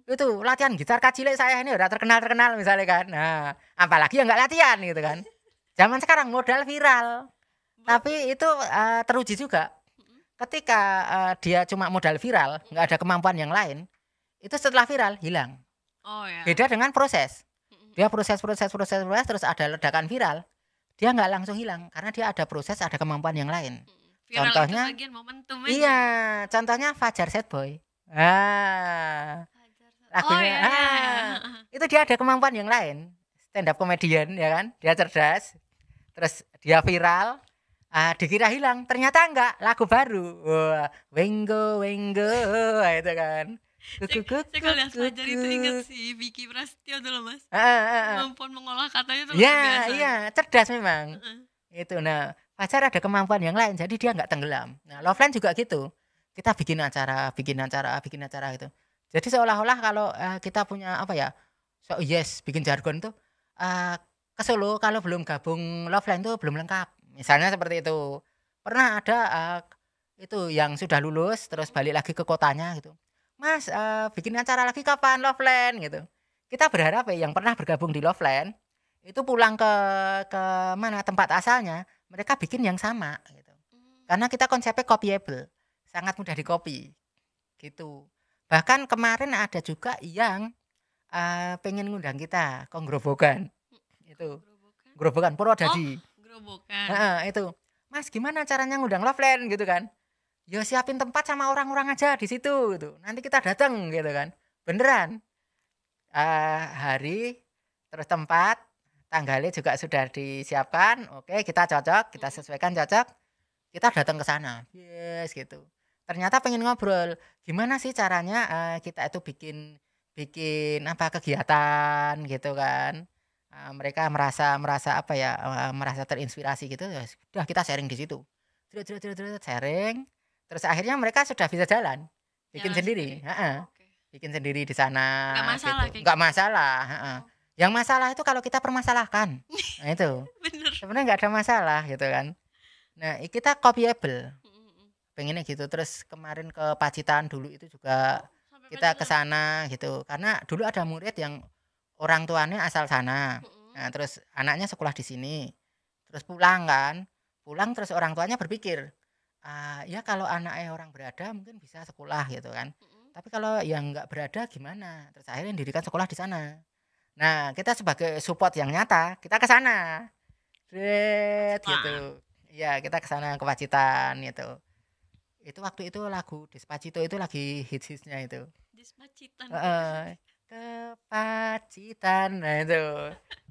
Itu latihan gitar kacile saya ini udah terkenal misalnya kan. Nah, apalagi yang nggak latihan gitu kan. Zaman sekarang modal viral. Tapi itu teruji juga. Ketika dia cuma modal viral, nggak ada kemampuan yang lain, itu setelah viral hilang. Oh ya. Beda dengan proses. Dia proses terus ada ledakan viral. Dia nggak langsung hilang karena dia ada proses, ada kemampuan yang lain. Viral contohnya itu bagian momentum aja. Iya, contohnya Fajar Sad Boy. Lagunya itu dia ada kemampuan yang lain. Stand up comedian ya kan, dia cerdas. Terus dia viral, dikira hilang, ternyata enggak, lagu baru. Wah, Wenggo itu kan. Saya kalau lihat Fajar itu ingat si Vicky Prasetyo dulu Mas. Kemampuan mengolah katanya itu luar biasa. Iya, cerdas memang. Itu nah, Fajar ada kemampuan yang lain, jadi dia enggak tenggelam. Nah, Loveland juga gitu. Kita bikin acara gitu. Jadi seolah-olah kalau kita punya So yes, bikin jargon tuh ke Solo kalau belum gabung Loveline tuh belum lengkap. Misalnya seperti itu. Pernah ada itu yang sudah lulus terus balik lagi ke kotanya gitu. Mas, bikin acara lagi kapan Loveline gitu. Kita berharap yang pernah bergabung di Loveline itu pulang ke mana tempat asalnya, mereka bikin yang sama gitu. Karena kita konsepnya copyable, sangat mudah di-copy gitu. Bahkan kemarin ada juga yang pengen ngundang kita Grobogan. Itu. Grobogan Purwodadi. Grobogan. Itu. Mas, gimana caranya ngundang Loveline gitu kan? Ya siapin tempat sama orang-orang aja di situ gitu. Nanti kita datang gitu kan. Beneran. Hari terus tempat, tanggalnya juga sudah disiapkan. Oke, kita cocok, kita sesuaikan cocok. Kita datang ke sana. Yes gitu. Ternyata pengen ngobrol, gimana sih caranya kita itu bikin apa kegiatan gitu kan. Mereka merasa apa ya, merasa terinspirasi gitu, ya sudah kita sharing di situ. Sharing, terus akhirnya mereka sudah bisa jalan, bikin sendiri. Bikin sendiri di sana. Nggak masalah gitu. Nggak masalah. Yang masalah itu kalau kita permasalahkan. Nah itu. Sebenarnya nggak ada masalah gitu kan. Nah kita copyable. Pengennya gitu. Terus kemarin ke Pacitan dulu itu juga kita ke sana gitu. Karena dulu ada murid yang orang tuanya asal sana. Nah terus anaknya sekolah di sini. Terus pulang kan. Pulang terus orang tuanya berpikir, ya kalau anaknya orang berada mungkin bisa sekolah gitu kan. Tapi kalau yang nggak berada gimana? Terus akhirnya dirikan sekolah di sana. Nah, kita sebagai support yang nyata, kita ke sana. Gitu. Iya, kita ke sana ke Pacitan gitu. Itu waktu itu lagu Despacito itu lagi hits-hitsnya itu. Despacito. Ke Pacitan. Nah itu.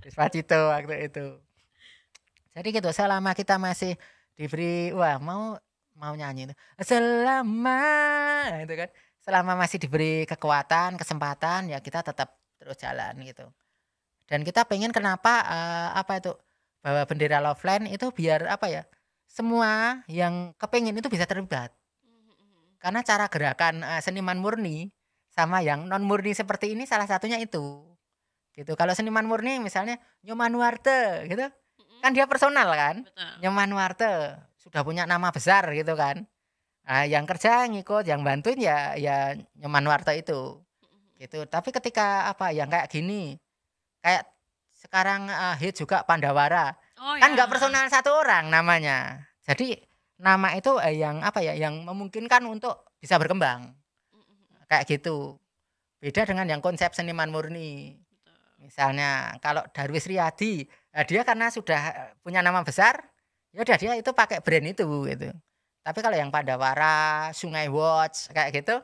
Despacito waktu itu. Jadi gitu, selama kita masih diberi mau nyanyi itu. Selama itu kan. Selama masih diberi kekuatan, kesempatan, ya kita tetap terus jalan gitu. Dan kita pengen kenapa bawa bendera Loveline itu biar semua yang kepengen itu bisa terlibat. Karena cara gerakan seniman murni sama yang non murni seperti ini salah satunya itu. Gitu. Kalau seniman murni misalnya Nyoman Warte gitu. Kan dia personal kan. Betul. Nyoman Warte sudah punya nama besar gitu kan. Yang kerja ngikut, yang bantuin ya Nyoman Warte itu. Gitu. Tapi ketika yang kayak gini, kayak sekarang hit juga Pandawara. Kan enggak personal satu orang namanya. Jadi nama itu yang memungkinkan untuk bisa berkembang. Kayak gitu. Beda dengan yang konsep seniman murni. Misalnya kalau Darwis Riyadi, dia karena sudah punya nama besar, ya udah dia itu pakai brand itu gitu. Tapi kalau yang Pandawara, Sungai Watch kayak gitu,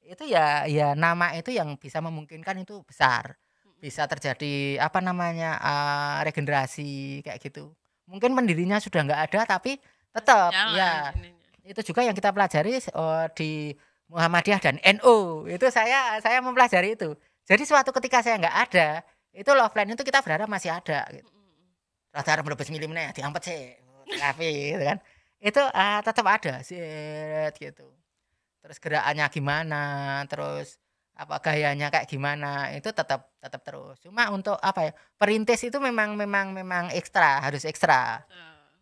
itu ya nama itu yang bisa memungkinkan itu besar. Bisa terjadi regenerasi kayak gitu. Mungkin pendirinya sudah nggak ada tapi tetap ya. Itu juga yang kita pelajari di Muhammadiyah dan NU. Itu saya mempelajari itu. Jadi suatu ketika saya nggak ada, itu Loveline itu kita berharap masih ada gitu. Rata-rata melebes milimnya diampet sih. Tapi gitu kan. Itu tetap ada gitu. Terus gerakannya gimana, terus gayanya kayak gimana, itu tetap terus. Cuma untuk perintis itu memang ekstra, harus ekstra.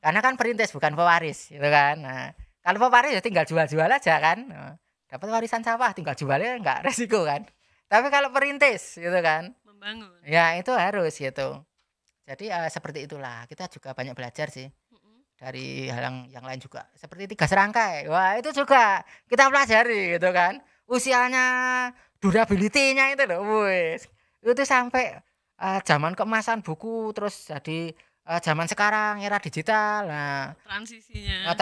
Karena kan perintis bukan pewaris gitu kan. Nah, kalau pewaris ya tinggal jual-jual aja kan. Dapat warisan sawah tinggal jualnya enggak resiko kan. Tapi kalau perintis gitu kan, membangun. Ya itu harus gitu. Jadi seperti itulah. Kita juga banyak belajar sih. Dari hal yang lain juga seperti 3 serangkai. Wah, itu juga kita pelajari gitu kan. Usianya, durability-nya itu loh, wis. Itu sampai zaman keemasan buku terus jadi zaman sekarang era digital. Nah, transisinya.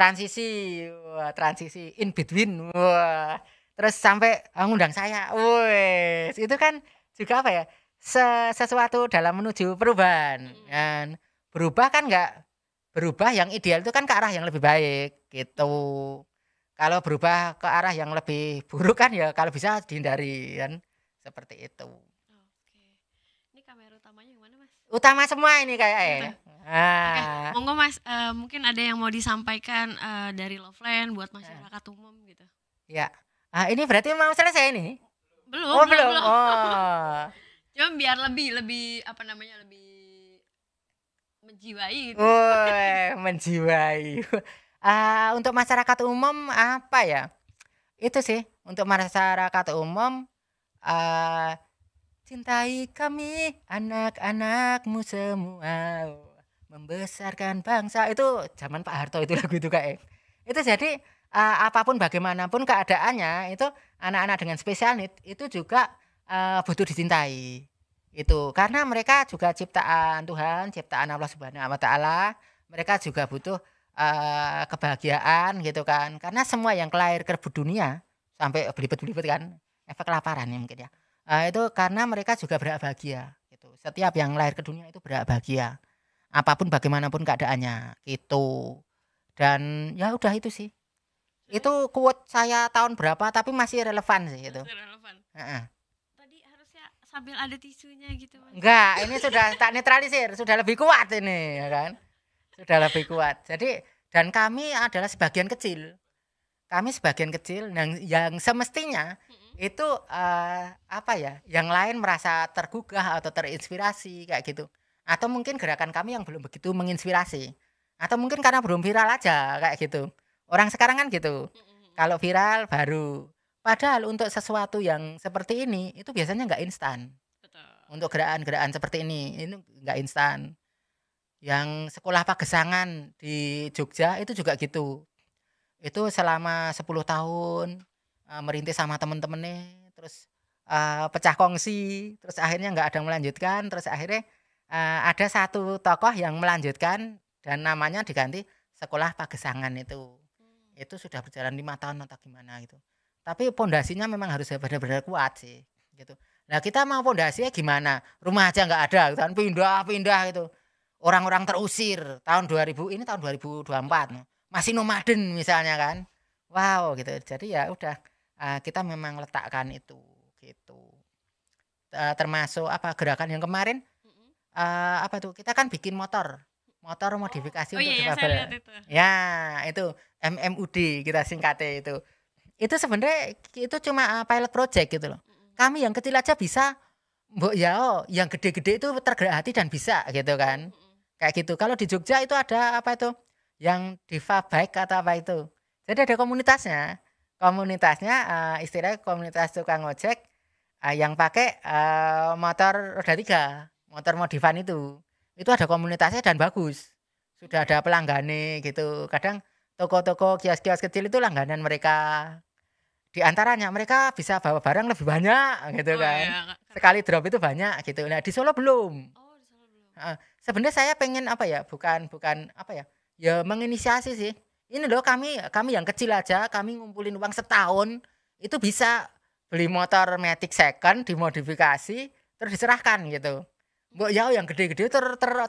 Transisi in between. Wah. Terus sampai ngundang saya. Wis, itu kan juga sesuatu dalam menuju perubahan. Dan berubah kan enggak berubah yang ideal itu kan ke arah yang lebih baik gitu. Kalau berubah ke arah yang lebih buruk kan ya kalau bisa dihindari kan seperti itu. Oke. Ini kamera utamanya yang mana, Mas? Utama semua ini kayaknya. Oke, monggo Mas, mungkin ada yang mau disampaikan dari Loveline buat masyarakat umum gitu. Ya. Ini berarti mau selesai ini? Belum. Oh. Cuma biar lebih apa namanya, lebih menjiwai gitu. Menjiwai. Untuk masyarakat umum apa ya? Itu sih untuk masyarakat umum, cintai kami anak-anakmu semua, membesarkan bangsa. Itu zaman Pak Harto itu lagu itu kayak. Itu jadi apapun bagaimanapun keadaannya itu anak-anak dengan spesial need itu juga butuh dicintai. Itu karena mereka juga ciptaan Tuhan, ciptaan Allah Subhanahu wa taala. Mereka juga butuh kebahagiaan gitu kan. Karena semua yang lahir ke dunia sampai belibet-belibet kan efek kelaparan ya mungkin ya. Itu karena mereka juga berhak bahagia gitu. Setiap yang lahir ke dunia itu berhak bahagia. Apapun bagaimanapun keadaannya gitu. Dan ya udah itu sih. Itu quote saya tahun berapa tapi masih relevan sih itu. Masih relevan. Tadi harusnya sambil ada tisunya gitu Mas. Enggak, ini sudah tak netralisir, sudah lebih kuat ini ya kan. Sudah lebih kuat. Jadi dan kami adalah sebagian kecil. Kami sebagian kecil yang semestinya itu apa ya, yang lain merasa tergugah atau terinspirasi kayak gitu. Atau mungkin gerakan kami yang belum begitu menginspirasi. Atau mungkin karena belum viral aja kayak gitu. Orang sekarang kan gitu. Kalau viral baru. Padahal untuk sesuatu yang seperti ini itu biasanya nggak instan. Betul. Untuk gerakan-gerakan seperti ini nggak instan. Yang sekolah Pagesangan di Jogja itu juga gitu. Itu selama 10 tahun merintis sama temen-temennya, terus pecah kongsi, terus akhirnya nggak ada yang melanjutkan, terus akhirnya ada satu tokoh yang melanjutkan dan namanya diganti Sekolah Pagesangan itu. Itu sudah berjalan 5 tahun atau gimana gitu. Tapi pondasinya memang harus benar-benar kuat sih gitu. Nah kita mau pondasinya gimana? Rumah aja nggak ada gitu kan, pindah-pindah gitu. Orang-orang terusir tahun 2000, ini tahun 2024. Masih nomaden misalnya kan. Wow gitu. Jadi ya udah kita memang letakkan itu gitu. Termasuk apa gerakan yang kemarin apa tuh? Kita kan bikin motor modifikasi untuk difabel. Ya, itu MMUD kita singkatnya itu. Itu sebenarnya itu cuma pilot project gitu loh. Kami yang kecil aja bisa, mbok ya yang gede-gede itu tergerak hati dan bisa gitu kan. Kayak gitu. Kalau di Jogja itu ada apa itu? Yang Difabike atau apa itu. Jadi ada komunitasnya. Komunitasnya istilahnya komunitas tukang ojek yang pakai motor roda 3, motor modifan itu. Itu ada komunitasnya dan bagus. Sudah ada pelanggannya gitu. Kadang toko-toko kios-kios kecil itu langganan mereka. Di antaranya mereka bisa bawa barang lebih banyak gitu kan. Iya, sekali drop itu banyak gitu. Nah, di Solo belum. Sebenarnya saya pengen apa ya? Bukan apa ya? Ya menginisiasi sih. Ini loh kami yang kecil aja, kami ngumpulin uang setahun itu bisa beli motor Matic second dimodifikasi terus diserahkan gitu. Mbok ya yang gede-gede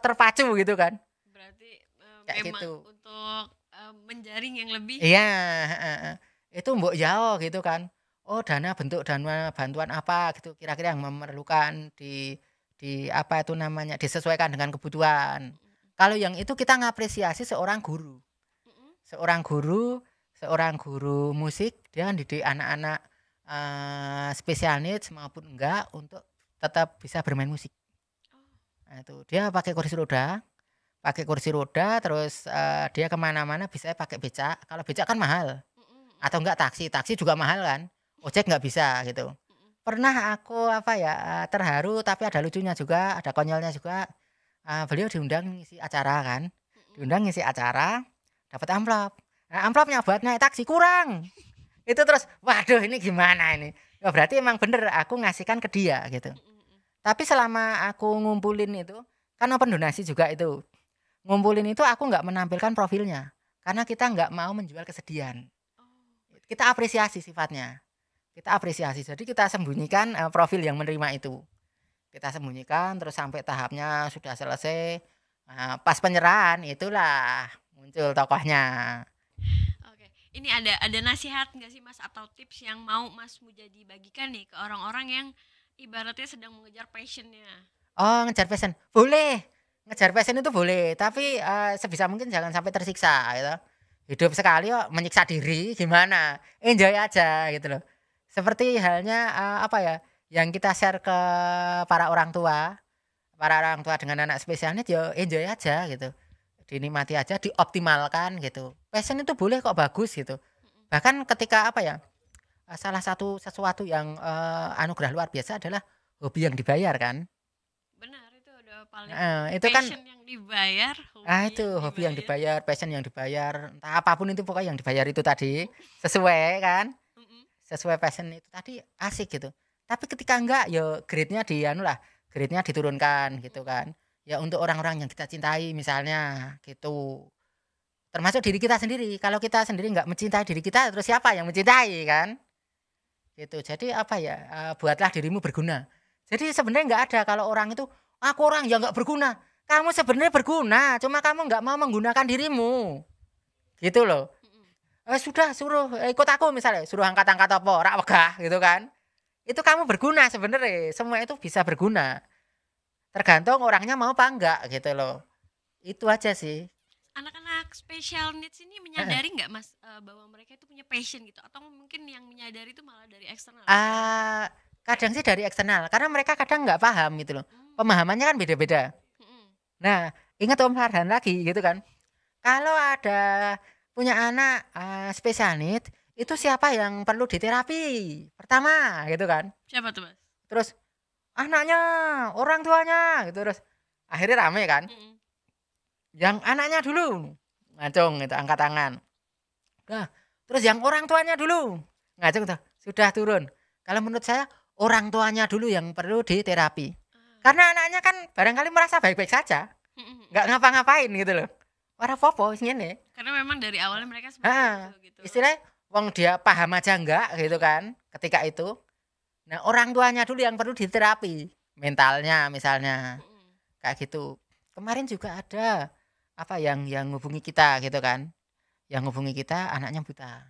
terpacu gitu kan. Berarti memang gitu. Untuk menjaring yang lebih. Iya, itu mbok yao gitu kan. Oh, bentuk dana bantuan apa gitu kira-kira yang memerlukan di apa itu namanya disesuaikan dengan kebutuhan. Kalau yang itu kita ngapresiasi seorang guru. Seorang guru musik dia didik anak-anak special needs maupun enggak untuk tetap bisa bermain musik. Nah, itu dia pakai kursi roda terus dia kemana-mana bisa pakai becak. Kalau becak kan mahal. Atau enggak taksi juga mahal kan. Ojek nggak bisa gitu. Pernah aku terharu tapi ada lucunya juga, ada konyolnya juga. Beliau diundang ngisi acara kan. Ngisi acara, dapat amplop. Nah, amplopnya buat naik taksi kurang. Itu terus, waduh ini gimana ini? Ya berarti emang bener aku ngasihkan ke dia gitu. Tapi selama aku ngumpulin itu, kan open donasi juga itu. Ngumpulin itu aku nggak menampilkan profilnya. Karena kita nggak mau menjual kesedihan. Kita apresiasi sifatnya. Kita apresiasi. Jadi kita sembunyikan profil yang menerima itu. Kita sembunyikan terus sampai tahapnya sudah selesai. Pas penyerahan itulah muncul tokohnya. Oke, ini ada nasihat nggak sih Mas atau tips yang mau Mas Mujadi bagikan nih ke orang-orang yang ibaratnya sedang mengejar passionnya? Oh, ngejar passion boleh. Ngejar passion itu boleh, tapi sebisa mungkin jangan sampai tersiksa gitu. Hidup sekali kok menyiksa diri gimana? Enjoy aja gitu loh. Seperti halnya yang kita share ke para orang tua dengan anak spesial needs ya enjoy aja gitu, dinikmati aja, dioptimalkan gitu. Passion itu boleh kok, bagus gitu. Bahkan ketika apa ya, salah satu sesuatu yang anugerah luar biasa adalah hobi yang dibayar kan. Benar, itu udah paling itu kan passion yang dibayar, itu hobi yang dibayar, passion yang dibayar, entah apapun itu pokoknya yang dibayar itu tadi sesuai kan, sesuai passion itu tadi asik gitu. Tapi ketika enggak ya grade-nya diturunkan gitu kan. Ya untuk orang-orang yang kita cintai misalnya gitu. Termasuk diri kita sendiri. Kalau kita sendiri enggak mencintai diri kita, terus siapa yang mencintai kan? Gitu. Jadi apa ya, buatlah dirimu berguna. Jadi sebenarnya enggak ada kalau orang itu, aku orang yang enggak berguna. Kamu sebenarnya berguna, cuma kamu enggak mau menggunakan dirimu. Gitu loh. Sudah suruh ikut aku misalnya, suruh angkat-angkat apa, ora wegah gitu kan. Itu kamu berguna sebenarnya, semua itu bisa berguna. Tergantung orangnya mau apa enggak gitu loh. Itu aja sih. Anak-anak special needs ini menyadari nggak Mas bahwa mereka itu punya passion gitu, atau mungkin yang menyadari itu malah dari eksternal? Kadang sih dari eksternal, karena mereka kadang nggak paham gitu loh. Pemahamannya kan beda-beda. Nah, ingat Om Farhan lagi gitu kan. Kalau ada punya anak special needs, itu siapa yang perlu diterapi pertama gitu kan? Siapa tuh Mas? Terus anaknya, orang tuanya gitu, terus akhirnya rame kan. Yang anaknya dulu ngacung gitu, angkat tangan. Nah, terus yang orang tuanya dulu ngacung tuh, sudah turun. Kalau menurut saya orang tuanya dulu yang perlu diterapi. Karena anaknya kan barangkali merasa baik-baik saja, nggak ngapa-ngapain gitu loh. Ora apa-apa ngene. Karena memang dari awalnya mereka seperti itu gitu. Istilahnya wong dia paham aja enggak gitu kan ketika itu. Nah, orang tuanya dulu yang perlu diterapi mentalnya misalnya. Kayak gitu. Kemarin juga ada apa yang hubungi kita gitu kan. Yang hubungi kita anaknya buta.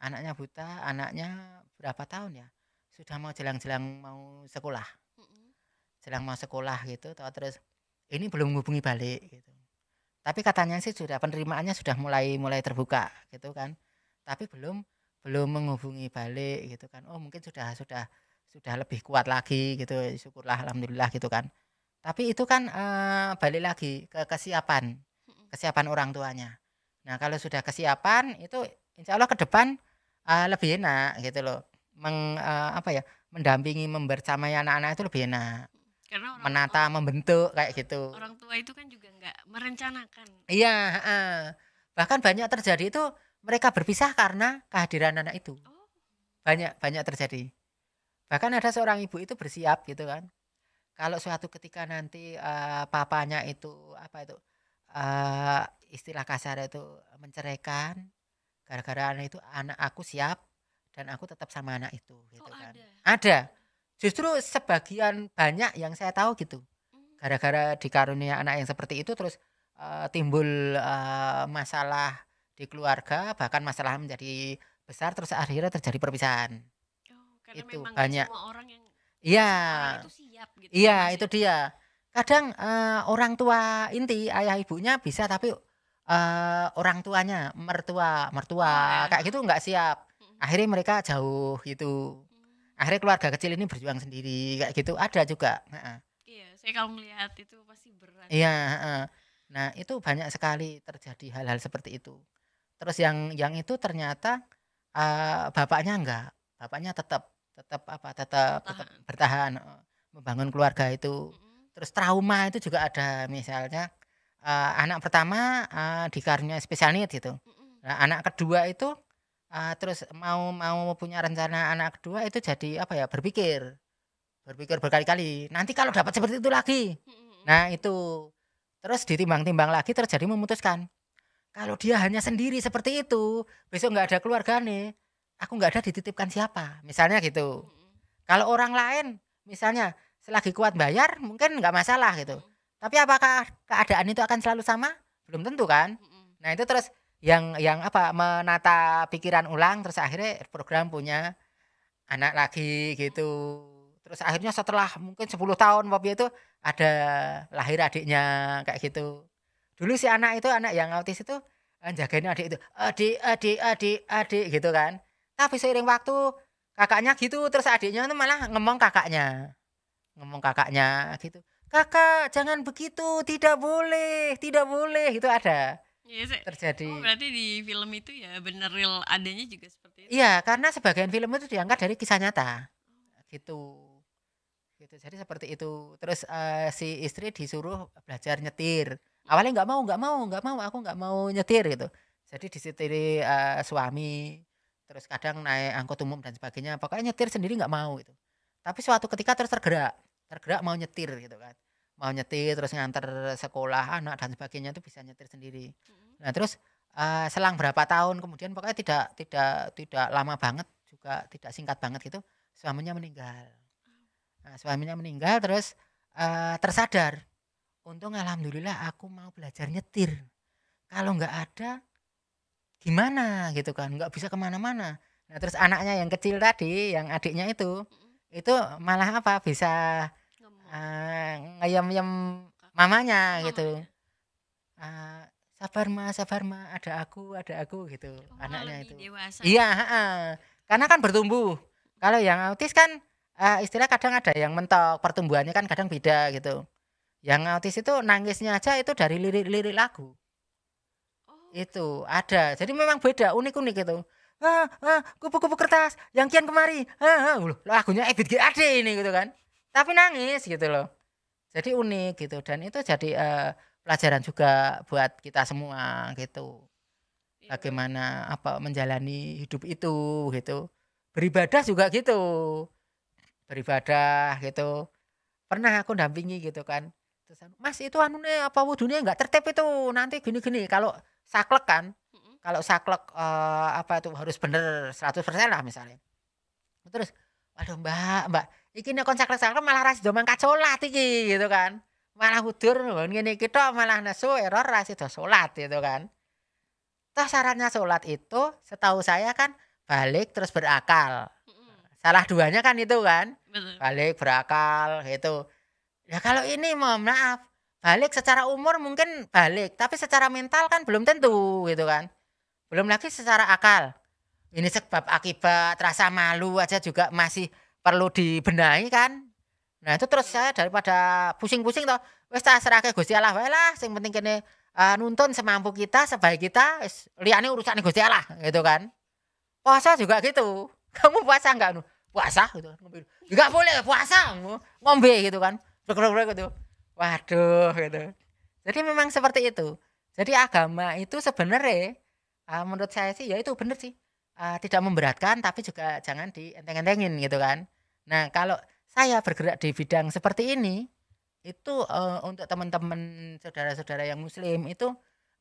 Anaknya berapa tahun ya? Sudah mau jelang-jelang mau sekolah. Jelang mau sekolah gitu, terus ini belum hubungi balik gitu. Tapi katanya sih sudah penerimaannya sudah mulai terbuka gitu kan. Tapi belum menghubungi balik gitu kan. Oh, mungkin sudah lebih kuat lagi gitu. Syukurlah alhamdulillah gitu kan. Tapi itu kan balik lagi ke kesiapan orang tuanya. Nah, kalau sudah kesiapan itu insya Allah ke depan lebih enak gitu loh. Mendampingi, membersamai anak-anak itu lebih enak. Karena menata, membentuk kayak gitu. Orang tua itu kan juga nggak merencanakan. Iya, bahkan banyak terjadi itu mereka berpisah karena kehadiran anak itu. Banyak terjadi. Bahkan ada seorang ibu itu bersiap gitu kan. Kalau suatu ketika nanti papanya itu istilah kasar itu menceraikan, gara-gara anak aku siap dan aku tetap sama anak itu gitu kan. Ada. Justru sebagian banyak yang saya tahu gitu. Gara-gara dikarunia anak yang seperti itu terus timbul masalah di keluarga, bahkan masalah menjadi besar terus akhirnya terjadi perpisahan. Karena itu memang banyak semua orang yang itu siap gitu. Iya, itu dia. Kadang orang tua inti, ayah ibunya bisa tapi orang tuanya, mertua kayak gitu nggak siap. Akhirnya mereka jauh gitu. Akhirnya keluarga kecil ini berjuang sendiri kayak gitu, ada juga. Iya, saya kalau melihat itu pasti berat. Iya, nah itu banyak sekali terjadi hal-hal seperti itu. Terus yang itu ternyata bapaknya enggak, bapaknya tetap bertahan membangun keluarga itu. Terus trauma itu juga ada, misalnya anak pertama dikaruniai spesial needs gitu. Nah, anak kedua itu terus mau punya rencana anak kedua itu jadi berpikir berkali-kali, nanti kalau dapat seperti itu lagi. Nah, itu terus ditimbang-timbang lagi terjadi memutuskan, kalau dia hanya sendiri seperti itu, besok nggak ada keluarga nih, aku nggak ada dititipkan siapa, misalnya gitu. Kalau orang lain misalnya selagi kuat bayar mungkin nggak masalah gitu, tapi apakah keadaan itu akan selalu sama? Belum tentu kan. Nah, itu terus yang menata pikiran ulang, terus akhirnya program punya anak lagi gitu. Terus akhirnya setelah mungkin 10 tahun waktu itu ada lahir adiknya kayak gitu. Dulu si anak yang autis itu jagain adik itu, adik gitu kan. Tapi seiring waktu kakaknya gitu, terus adiknya tuh malah ngomong kakaknya gitu, kakak jangan begitu, tidak boleh gitu ada. Terjadi. Berarti di film itu ya bener real adanya juga seperti itu. Iya, karena sebagian film itu diangkat dari kisah nyata. Gitu. Jadi seperti itu. Terus si istri disuruh belajar nyetir. Awalnya nggak mau, aku nggak mau nyetir gitu. Jadi disetiri suami. Terus kadang naik angkot umum dan sebagainya. Pokoknya nyetir sendiri nggak mau gitu. Tapi suatu ketika terus tergerak mau nyetir gitu kan. Mau nyetir terus nganter sekolah anak dan sebagainya itu bisa nyetir sendiri. Nah terus selang berapa tahun kemudian pokoknya tidak lama banget juga, tidak singkat banget gitu, suaminya meninggal. Nah, suaminya meninggal terus tersadar, untung alhamdulillah aku mau belajar nyetir. Kalau nggak ada gimana gitu kan, nggak bisa kemana-mana. Nah terus anaknya yang kecil tadi, yang adiknya itu malah apa bisa ngayam-yam mamanya gitu. Sabar ma, ada aku gitu anaknya itu. Dewasa. Iya, karena kan bertumbuh. Kalau yang autis kan istilah kadang ada yang mentok, pertumbuhannya kan kadang beda gitu. Yang autis itu nangisnya aja itu dari lirik lagu. Itu ada. Jadi memang beda, unik-unik gitu. Kupu-kupu kertas yang kian kemari. Lagunya Ebit G Ade ini gitu kan. Tapi nangis gitu loh. Jadi unik gitu, dan itu jadi pelajaran juga buat kita semua gitu. Bagaimana menjalani hidup itu gitu. Beribadah juga gitu. Beribadah gitu. Pernah aku dampingi gitu kan. Terus, Mas itu wudunya enggak tertib itu, nanti gini-gini. Kalau saklek kan. Kalau saklek itu harus bener 100% lah misalnya. Terus waduh mbak iki nek kon saklek malah ra sido mangkat salat iki gitu kan. Malah udur ngene iki tok malah nesu error ra sido salat gitu kan. Toh syaratnya salat itu setahu saya kan balik terus berakal. Salah duanya kan itu kan. Betul. Balik berakal gitu. Ya kalau ini mohon maaf, balik secara umur mungkin balik, tapi secara mental kan belum tentu gitu kan. Belum lagi secara akal. Ini sebab akibat rasa malu aja juga masih perlu dibenahi kan. Nah itu terus saya daripada pusing-pusing toh, wis tak serahke Gusti Allah wae lah, sing penting kene nuntun semampu kita, sebaik kita, liyane urusane Gusti Allah gitu kan. Puasa juga gitu. Kamu puasa enggak? Puasa gitu. Enggak boleh puasa, ngombe gitu kan. Brek gitu. Waduh gitu. Jadi memang seperti itu. Jadi agama itu sebenarnya menurut saya sih ya itu benar sih. Tidak memberatkan tapi juga jangan dienteng-entengin gitu kan. Nah, kalau saya bergerak di bidang seperti ini itu untuk teman-teman saudara-saudara yang muslim itu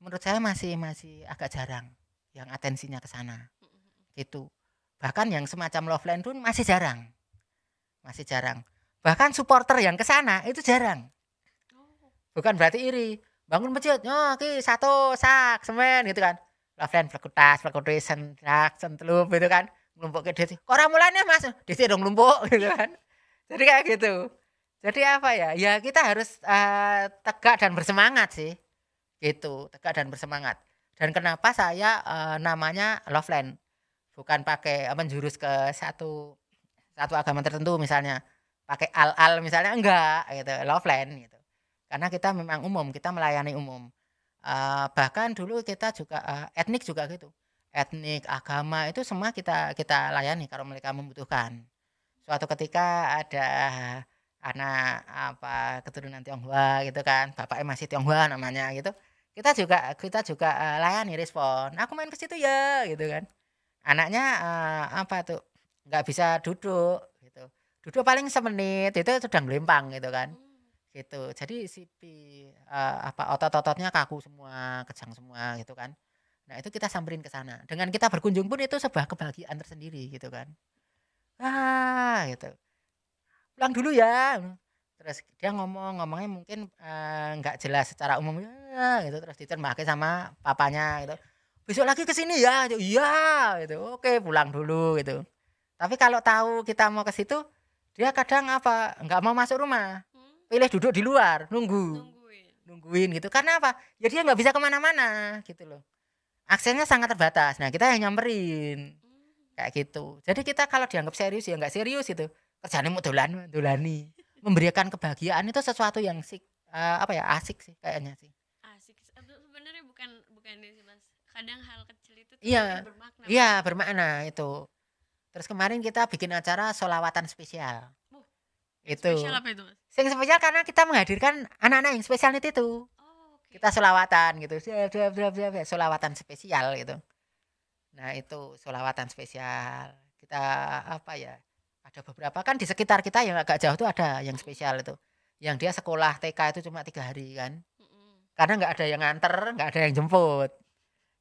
menurut saya masih agak jarang yang atensinya ke sana. Gitu. Bahkan yang semacam Loveland pun masih jarang. Masih jarang. Bahkan supporter yang ke sana itu jarang. Bukan berarti iri. Bangun masjid, ki 1 sak semen gitu kan. Loveland flekutis sentelup gitu kan. Nglumpuk ke desi. Kok ora mulane Mas? Desi dong nglumpuk gitu kan. Jadi kayak gitu. Jadi apa ya? Ya kita harus tegak dan bersemangat sih. Gitu, tegak dan bersemangat. Dan kenapa saya namanya Loveland? Bukan pakai menjurus ke satu agama tertentu misalnya. Pakai al misalnya enggak gitu, Loveland gitu. Karena kita memang umum, kita melayani umum. Bahkan dulu kita juga etnik juga gitu. Etnik, agama itu semua kita layani kalau mereka membutuhkan. Suatu ketika ada anak keturunan Tionghoa gitu kan, bapaknya masih Tionghoa namanya gitu. Kita juga layani respon. Aku main ke situ ya gitu kan. Anaknya nggak bisa duduk gitu. Duduk paling semenit itu sudah ngelempang gitu kan. Gitu. Jadi otot-ototnya kaku semua, kejang semua gitu kan. Nah, itu kita samperin ke sana. Dengan kita berkunjung pun itu sebuah kebahagiaan tersendiri gitu kan. Gitu. Pulang dulu ya. Terus dia ngomongnya mungkin nggak jelas secara umum ya gitu, terus ditermake sama papanya gitu. Besok lagi ke sini ya. Iya gitu. Oke, pulang dulu gitu. Tapi kalau tahu kita mau ke situ, dia kadang nggak mau masuk rumah. Pilih duduk di luar, nungguin gitu. Karena apa? Ya dia nggak bisa kemana-mana gitu loh. Aksesnya sangat terbatas. Nah kita yang nyamperin Kayak gitu. Jadi kita kalau dianggap serius ya nggak serius itu. Kerjanya mau dolani. Memberikan kebahagiaan itu sesuatu yang asik sih kayaknya sih. Asik. Sebenarnya bukan ini sih Mas. Kadang hal kecil itu bermakna. Iya, bermakna itu. Terus kemarin kita bikin acara sholawatan spesial. Itu. Spesial apa itu Mas? Yang spesial karena kita menghadirkan anak-anak yang spesial itu. Okay. Kita sholawatan gitu. Sholawatan spesial gitu. Nah itu sholawatan spesial. Kita ada beberapa kan di sekitar kita yang agak jauh tuh ada yang spesial itu. Yang dia sekolah TK itu cuma 3 hari kan. Karena nggak ada yang nganter, nggak ada yang jemput.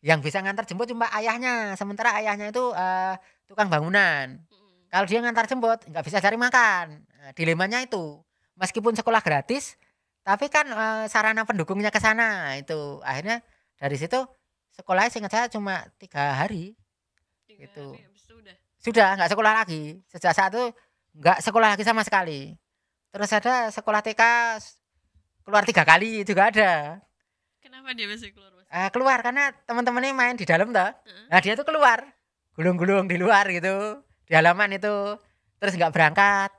Yang bisa nganter jemput cuma ayahnya. Sementara ayahnya itu tukang bangunan. Kalau dia ngantar jemput nggak bisa cari makan. Nah, dilemanya itu. Meskipun sekolah gratis, tapi kan sarana pendukungnya ke sana itu. Akhirnya dari situ sekolahnya seingat saya cuma 3 hari. 3 gitu. Hari sudah nggak sekolah lagi. Sejak saat itu nggak sekolah lagi sama sekali. Terus ada sekolah TK keluar 3 kali juga ada. Kenapa dia bisa keluar Mas? Keluar karena teman-temannya main di dalam toh. Nah dia tuh keluar gulung-gulung di luar gitu di halaman itu. Terus nggak berangkat.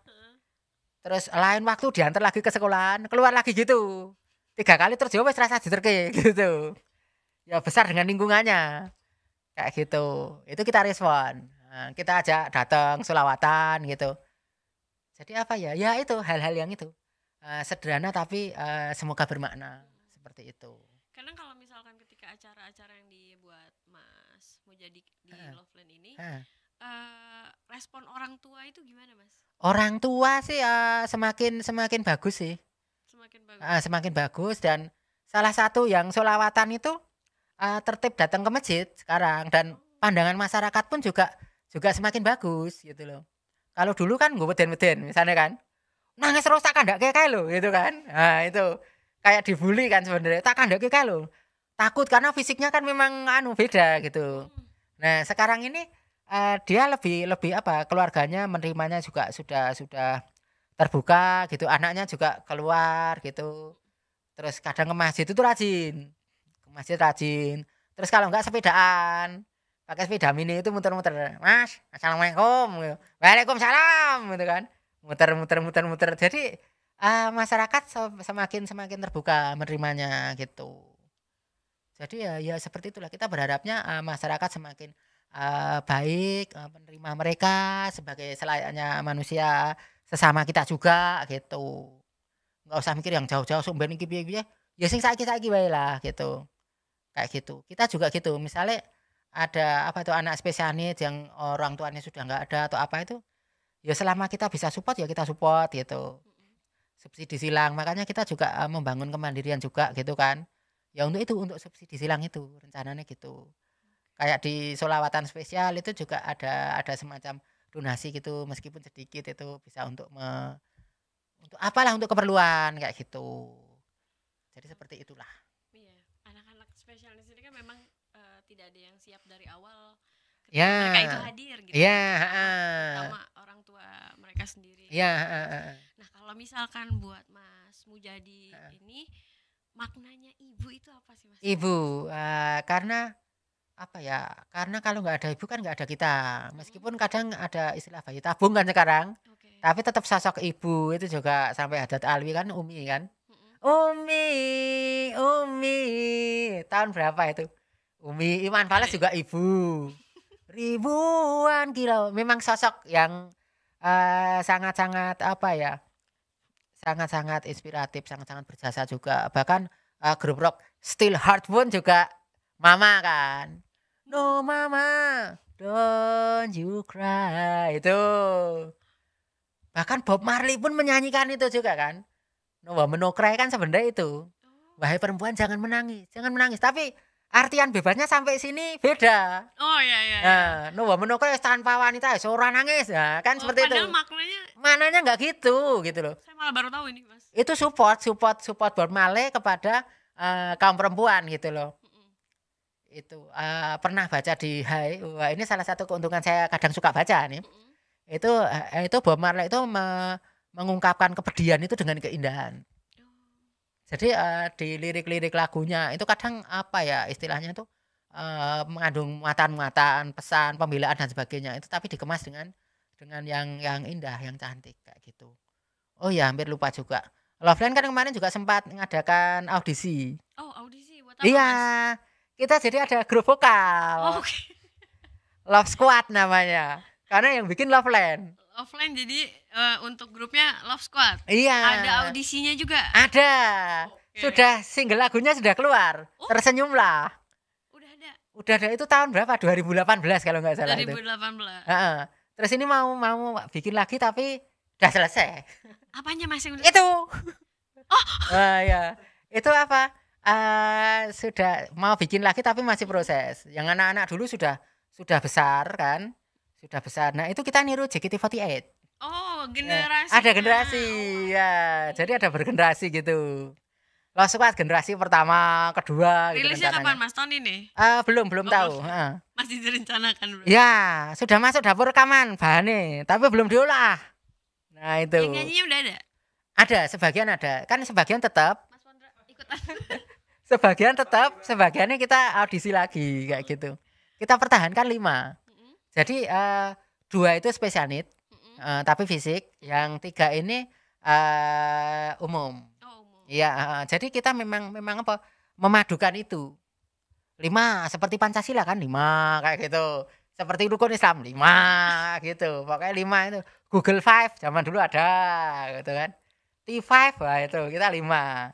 Terus lain waktu diantar lagi ke sekolahan keluar lagi gitu 3 kali terus dia wes rasa diterke gitu. Ya besar dengan lingkungannya kayak gitu. Itu kita respon. Nah, kita ajak datang sholawatan gitu. Jadi ya itu hal-hal yang itu sederhana tapi semoga bermakna seperti itu. Karena kalau misalkan ketika acara-acara yang dibuat Mas Mujadi di Loveland ini respon orang tua itu gimana Mas? Orang tua sih semakin bagus sih. Semakin bagus dan salah satu yang sholawatan itu tertib datang ke masjid sekarang dan pandangan masyarakat pun juga semakin bagus gitu loh. Kalau dulu kan gue beden misalnya kan nangis terus tak kandak kayak lo gitu kan. Nah itu kayak dibully kan sebenarnya tak kandak kayak lo. Takut karena fisiknya kan memang beda gitu. Nah sekarang ini dia lebih keluarganya menerimanya juga sudah terbuka gitu. Anaknya juga keluar gitu. Terus kadang ke masjid itu rajin. Terus kalau enggak sepedaan pakai sepeda mini itu muter-muter. Mas, assalamualaikum. Waalaikumsalam gitu kan. Muter. Jadi masyarakat semakin terbuka menerimanya gitu. Jadi ya seperti itulah kita berharapnya masyarakat semakin baik menerima mereka sebagai selayaknya manusia sesama kita juga gitu. Enggak usah mikir yang jauh-jauh sumben iki piye-piye. Ya sing saiki wae lah gitu. Kayak gitu. Kita juga gitu. Misalnya ada anak spesial needs yang orang tuanya sudah enggak ada atau apa itu ya selama kita bisa support ya kita support gitu. Subsidi silang. Makanya kita juga membangun kemandirian juga gitu kan. Ya untuk subsidi silang itu rencananya gitu. Kayak di sholawatan spesial itu juga ada semacam donasi gitu meskipun sedikit itu bisa untuk keperluan kayak gitu. Jadi seperti itulah. Iya, anak-anak spesial di sini kan memang tidak ada yang siap dari awal ketika mereka itu hadir gitu. Iya, terutama orang tua mereka sendiri. Iya, Nah, kalau misalkan buat Mas Mujadi ini maknanya ibu itu apa sih Mas? Ibu karena karena kalau nggak ada ibu kan nggak ada kita. Meskipun kadang ada istilah bayi tabung kan sekarang. Tapi tetap sosok ibu itu juga sampai adat alwi kan Umi kan. Umi tahun berapa itu? Umi Iwan Fals juga ibu. Ribuan kilo. Memang sosok yang sangat-sangat sangat-sangat inspiratif, sangat-sangat berjasa juga. Bahkan grup rock Still Heart pun juga mama kan. No mama, don't you cry. Itu. Bahkan Bob Marley pun menyanyikan itu juga kan. No woman no cry kan sebenarnya itu. Wahai perempuan jangan menangis. Tapi artian bebasnya sampai sini beda. Oh iya. Nah, no woman no cry tanpa wanita seorang nangis. Nah, kan seperti itu. Maknanya enggak gitu loh. Saya malah baru tahu ini, Mas. Itu support Bob Marley kepada kaum perempuan gitu loh. Itu pernah baca di Hai. Wah, ini salah satu keuntungan saya kadang suka baca nih. Itu Bob Marley itu mengungkapkan kepedihan itu dengan keindahan. Jadi di lirik-lirik lagunya itu kadang istilahnya itu mengandung muatan-muatan, pesan, pembelaan dan sebagainya itu, tapi dikemas dengan yang indah, yang cantik kayak gitu. Oh ya, hampir lupa juga. Loveland kan kemarin juga sempat mengadakan audisi. Oh, audisi buat apa, iya, Mas? Kita jadi ada grup vokal. Okay. Love Squad namanya. Karena yang bikin Loveland. Loveland jadi untuk grupnya Love Squad. Iya. Ada audisinya juga. Ada. Okay. Sudah single lagunya sudah keluar. Tersenyumlah. Udah ada itu tahun berapa? 2018 kalau nggak salah. 2018. Itu. Terus ini mau bikin lagi tapi udah selesai. Apanya Mas yang udah? Itu. Oh. Ya. Itu apa? Sudah mau bikin lagi tapi masih proses. Yang anak-anak dulu sudah besar kan? Sudah besar. Nah, itu kita niru JKT48. Oh, generasi. Ada generasi. Ya, jadi ada bergenerasi gitu. Love Squad generasi pertama, kedua gitu. Rilisnya kapan Mas, tahun ini? Belum tahu. Masih direncanakan belum? Ya, sudah masuk dapur rekaman bahannya, tapi belum diolah. Nah, itu. Yang nyanyinya udah ada? Ada, sebagian ada. Kan sebagian tetap. Mas Pondra ikutan. Sebagian tetap, sebagiannya kita audisi lagi kayak gitu. Kita pertahankan 5. Jadi 2 itu special need, tapi fisik. Yang 3 ini umum. Iya, jadi kita memang apa? Memadukan itu. 5 seperti Pancasila kan 5 kayak gitu. Seperti rukun Islam 5 gitu. Pokoknya 5 itu. Google 5 zaman dulu ada gitu kan. T5 wah itu kita 5.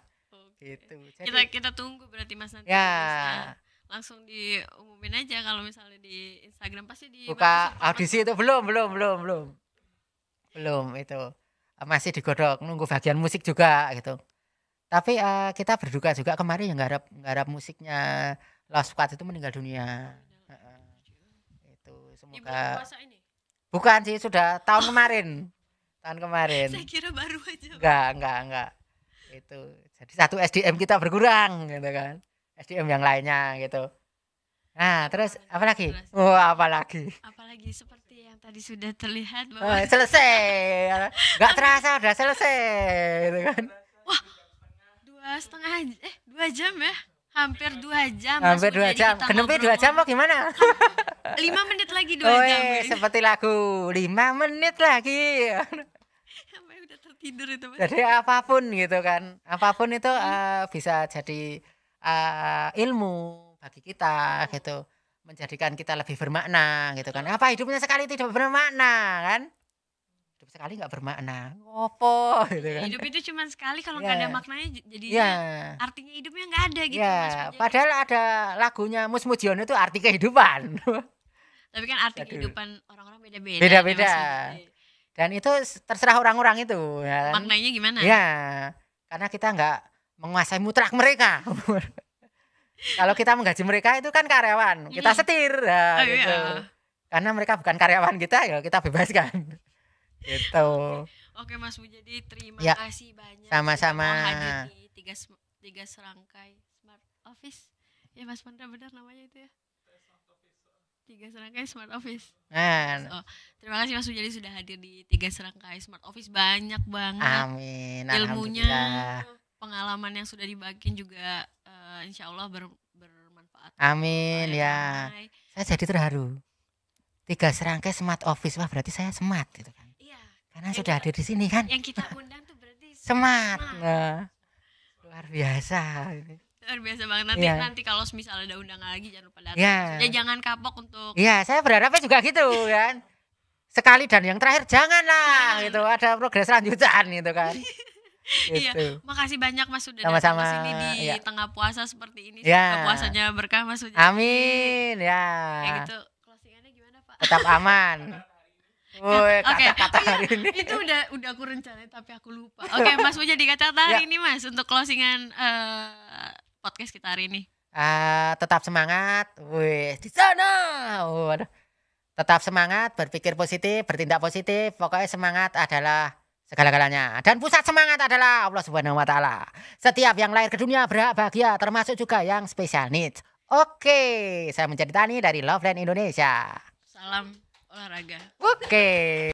Gitu. Jadi, kita tunggu berarti Mas nanti. Ya. Langsung diumumin aja kalau misalnya di Instagram pasti buka audisi itu belum itu masih digodok nunggu bagian musik juga gitu. Tapi kita berduka juga kemarin yang nggarap musiknya Love Squad itu meninggal dunia. Itu semoga bukan sih sudah tahun kemarin. Saya kira baru aja. Enggak. Itu jadi satu SDM kita berkurang gitu kan. SDM yang lainnya gitu. Nah, terus apa lagi? Apalagi seperti yang tadi sudah terlihat bahwa selesai. Enggak terasa udah selesai gitu kan. Wah, 2 jam ya? Hampir 2 jam. Hampir 2 jam. Kenapa 2 jam mau gimana? 5 menit lagi 2 jam. Seperti lagu 5 menit lagi. Sampai udah tertidur itu. Jadi apapun gitu kan. Apapun itu bisa jadi ilmu bagi kita gitu, menjadikan kita lebih bermakna gitu kan. Apa hidupnya sekali tidak bermakna kan? Hidup sekali nggak bermakna, ngopo gitu kan. Hidup itu cuma sekali, kalau nggak ada maknanya jadinya artinya hidupnya nggak ada gitu. Mas, padahal ada lagunya Mus Mujiono itu arti kehidupan. Tapi kan arti kehidupan orang-orang beda-beda. Dan itu terserah orang-orang itu ya kan? Maknanya gimana? Ya, karena kita nggak menguasai mutlak mereka. Kalau kita menggaji mereka itu kan karyawan, kita setir ya, gitu. Iya. Karena mereka bukan karyawan kita, ya kita bebaskan. Gitu. Oke Mas Mujadi, terima kasih banyak. Sama-sama. Hadir di tiga serangkai Smart Office. Ya Mas Pondra benar namanya itu ya. 3 serangkai Smart Office. Terima kasih Mas Mujadi sudah hadir di 3 serangkai Smart Office, banyak banget. Amin. Ilmunya, pengalaman yang sudah dibagiin juga insya Allah bermanfaat. Amin ya. Saya jadi terharu. 3 serangkai Smart Office, wah berarti saya smart gitu kan. Iya. Karena sudah ada di sini kan. Yang kita undang tuh berarti smart. Nah, luar biasa. Luar biasa banget. Nanti kalau misalnya ada undangan lagi jangan lupa datang. Ya jangan kapok untuk. Iya, saya berharapnya juga gitu kan. Sekali dan yang terakhir janganlah gitu. Ada progres lanjutan gitu kan. Iya, makasih banyak Mas sudah datang ke sini di tengah puasa seperti ini. Semoga puasanya berkah Mas Mujadi. Amin ya. Kayak gitu. Closingannya gimana Pak? Tetap aman. Woi, kata-kata hari ini. Itu udah aku rencanain tapi aku lupa. Oke, Mas Mujadi kata-kata hari ini Mas untuk closingan podcast kita hari ini. Tetap semangat. Wih, di sana. Tetap semangat, berpikir positif, bertindak positif. Pokoknya semangat adalah segala-galanya. Dan pusat semangat adalah Allah Subhanahu wa taala. Setiap yang lahir ke dunia berhak bahagia, termasuk juga yang special needs. Oke, saya Menjadi Tani dari Loveland Indonesia. Salam olahraga. Oke.